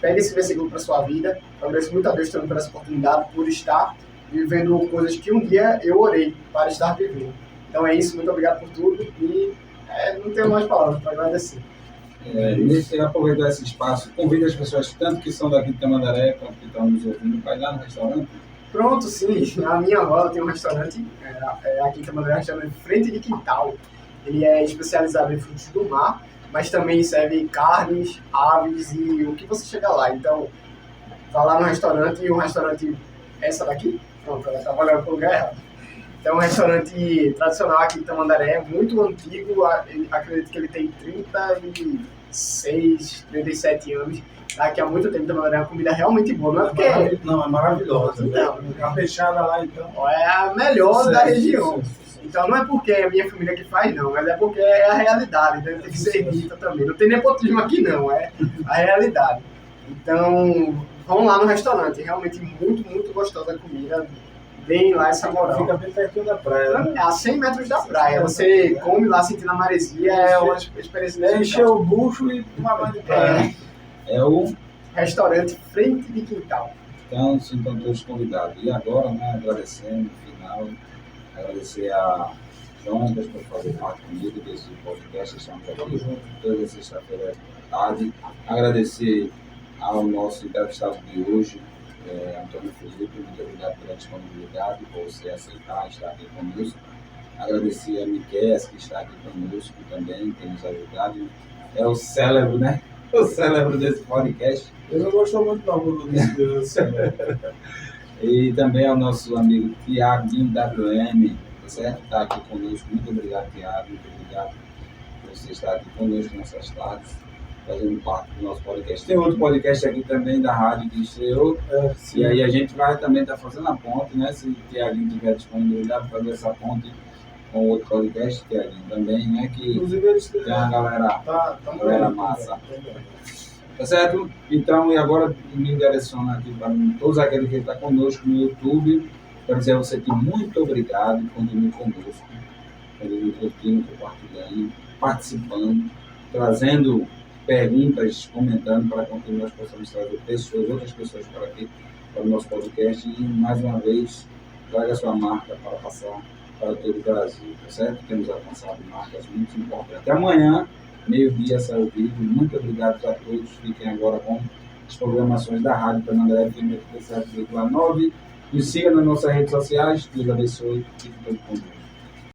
pegue esse versículo para sua vida. Eu agradeço muito a Deus também por essa oportunidade, por estar vivendo coisas que um dia eu orei para estar vivendo. Então é isso, muito obrigado por tudo e não tenho mais palavras para agradecer. Aproveitar esse espaço, convido as pessoas, tanto que são daqui de Tamandaré, quanto que estão nos ouvindo, para ir lá no restaurante. Pronto, sim. A minha avó tem um restaurante, aqui em Tamandaré, um restaurante Frente de Quintal. Ele é especializado em frutos do mar, mas também serve carnes, aves e o que você chegar lá. Então, vá lá no restaurante, e um restaurante, essa daqui, pronto, ela está olhando para o lugar errado. Então, é um restaurante tradicional aqui em Tamandaré, muito antigo, acredito que ele tem 36, 37 anos. Aqui há muito tempo, Tamandaré é uma comida realmente boa, não é porque... Não, é maravilhosa. Não. A fechada lá, então. É a melhor da região. Então não é porque é a minha família que faz, não, mas é porque é a realidade, então tem que ser dita também. Não tem nepotismo aqui, não, é a realidade. Então, vão lá no restaurante, realmente muito, muito gostosa a comida. Deem lá essa moral. Fica bem pertinho da praia. Né? A 100 metros da praia. Você come lá sentindo a maresia, é uma experiência. Encher o bucho e tomar banho de praia. É o restaurante Frente de Quintal. Então, sintam todos convidados. E agora, né, agradecendo no final, agradecer a Jonas por fazer parte comigo desse podcast. Estamos aqui toda sexta-feira à tarde. Agradecer ao nosso entrevistado de hoje, Antônio Felipe. Muito obrigado pela disponibilidade, por você aceitar estar aqui conosco. Agradecer a Miquel, que está aqui conosco também, tem nos ajudado. É o célebre, né? O célebre desse podcast. Eu não gosto muito da mundo disso. E também ao nosso amigo Tiaguinho WM, certo? Está aqui conosco. Muito obrigado, Tiago. Muito obrigado por você estar aqui conosco nessas tardes. fazendo parte do nosso podcast. Tem outro podcast aqui também da rádio que estreou, Sim. e aí a gente vai também estar fazendo a ponte, né? Se o Tiaguinho tiver disponibilidade para fazer essa ponte com outro podcast, Tiaguinho também, né? Que Inclusive, eles tem uma galera tá Galera massa. Tá certo? Então, e agora me direciona aqui para todos aqueles que estão conosco no YouTube. Quero dizer a você que muito obrigado, continue conosco, continue curtindo, compartilhando, participando, trazendo perguntas, comentando para que nós possamos trazer outras pessoas para aqui, para o nosso podcast. E, mais uma vez, traga a sua marca para passar para todo o Brasil, tá certo? Temos alcançado marcas muito importantes. Até amanhã, meio-dia, sai o vídeo. Muito obrigado a todos. Fiquem agora com as programações da Rádio Tamandaré FM 87,9. Nos siga nas nossas redes sociais. Deus abençoe e fique conosco.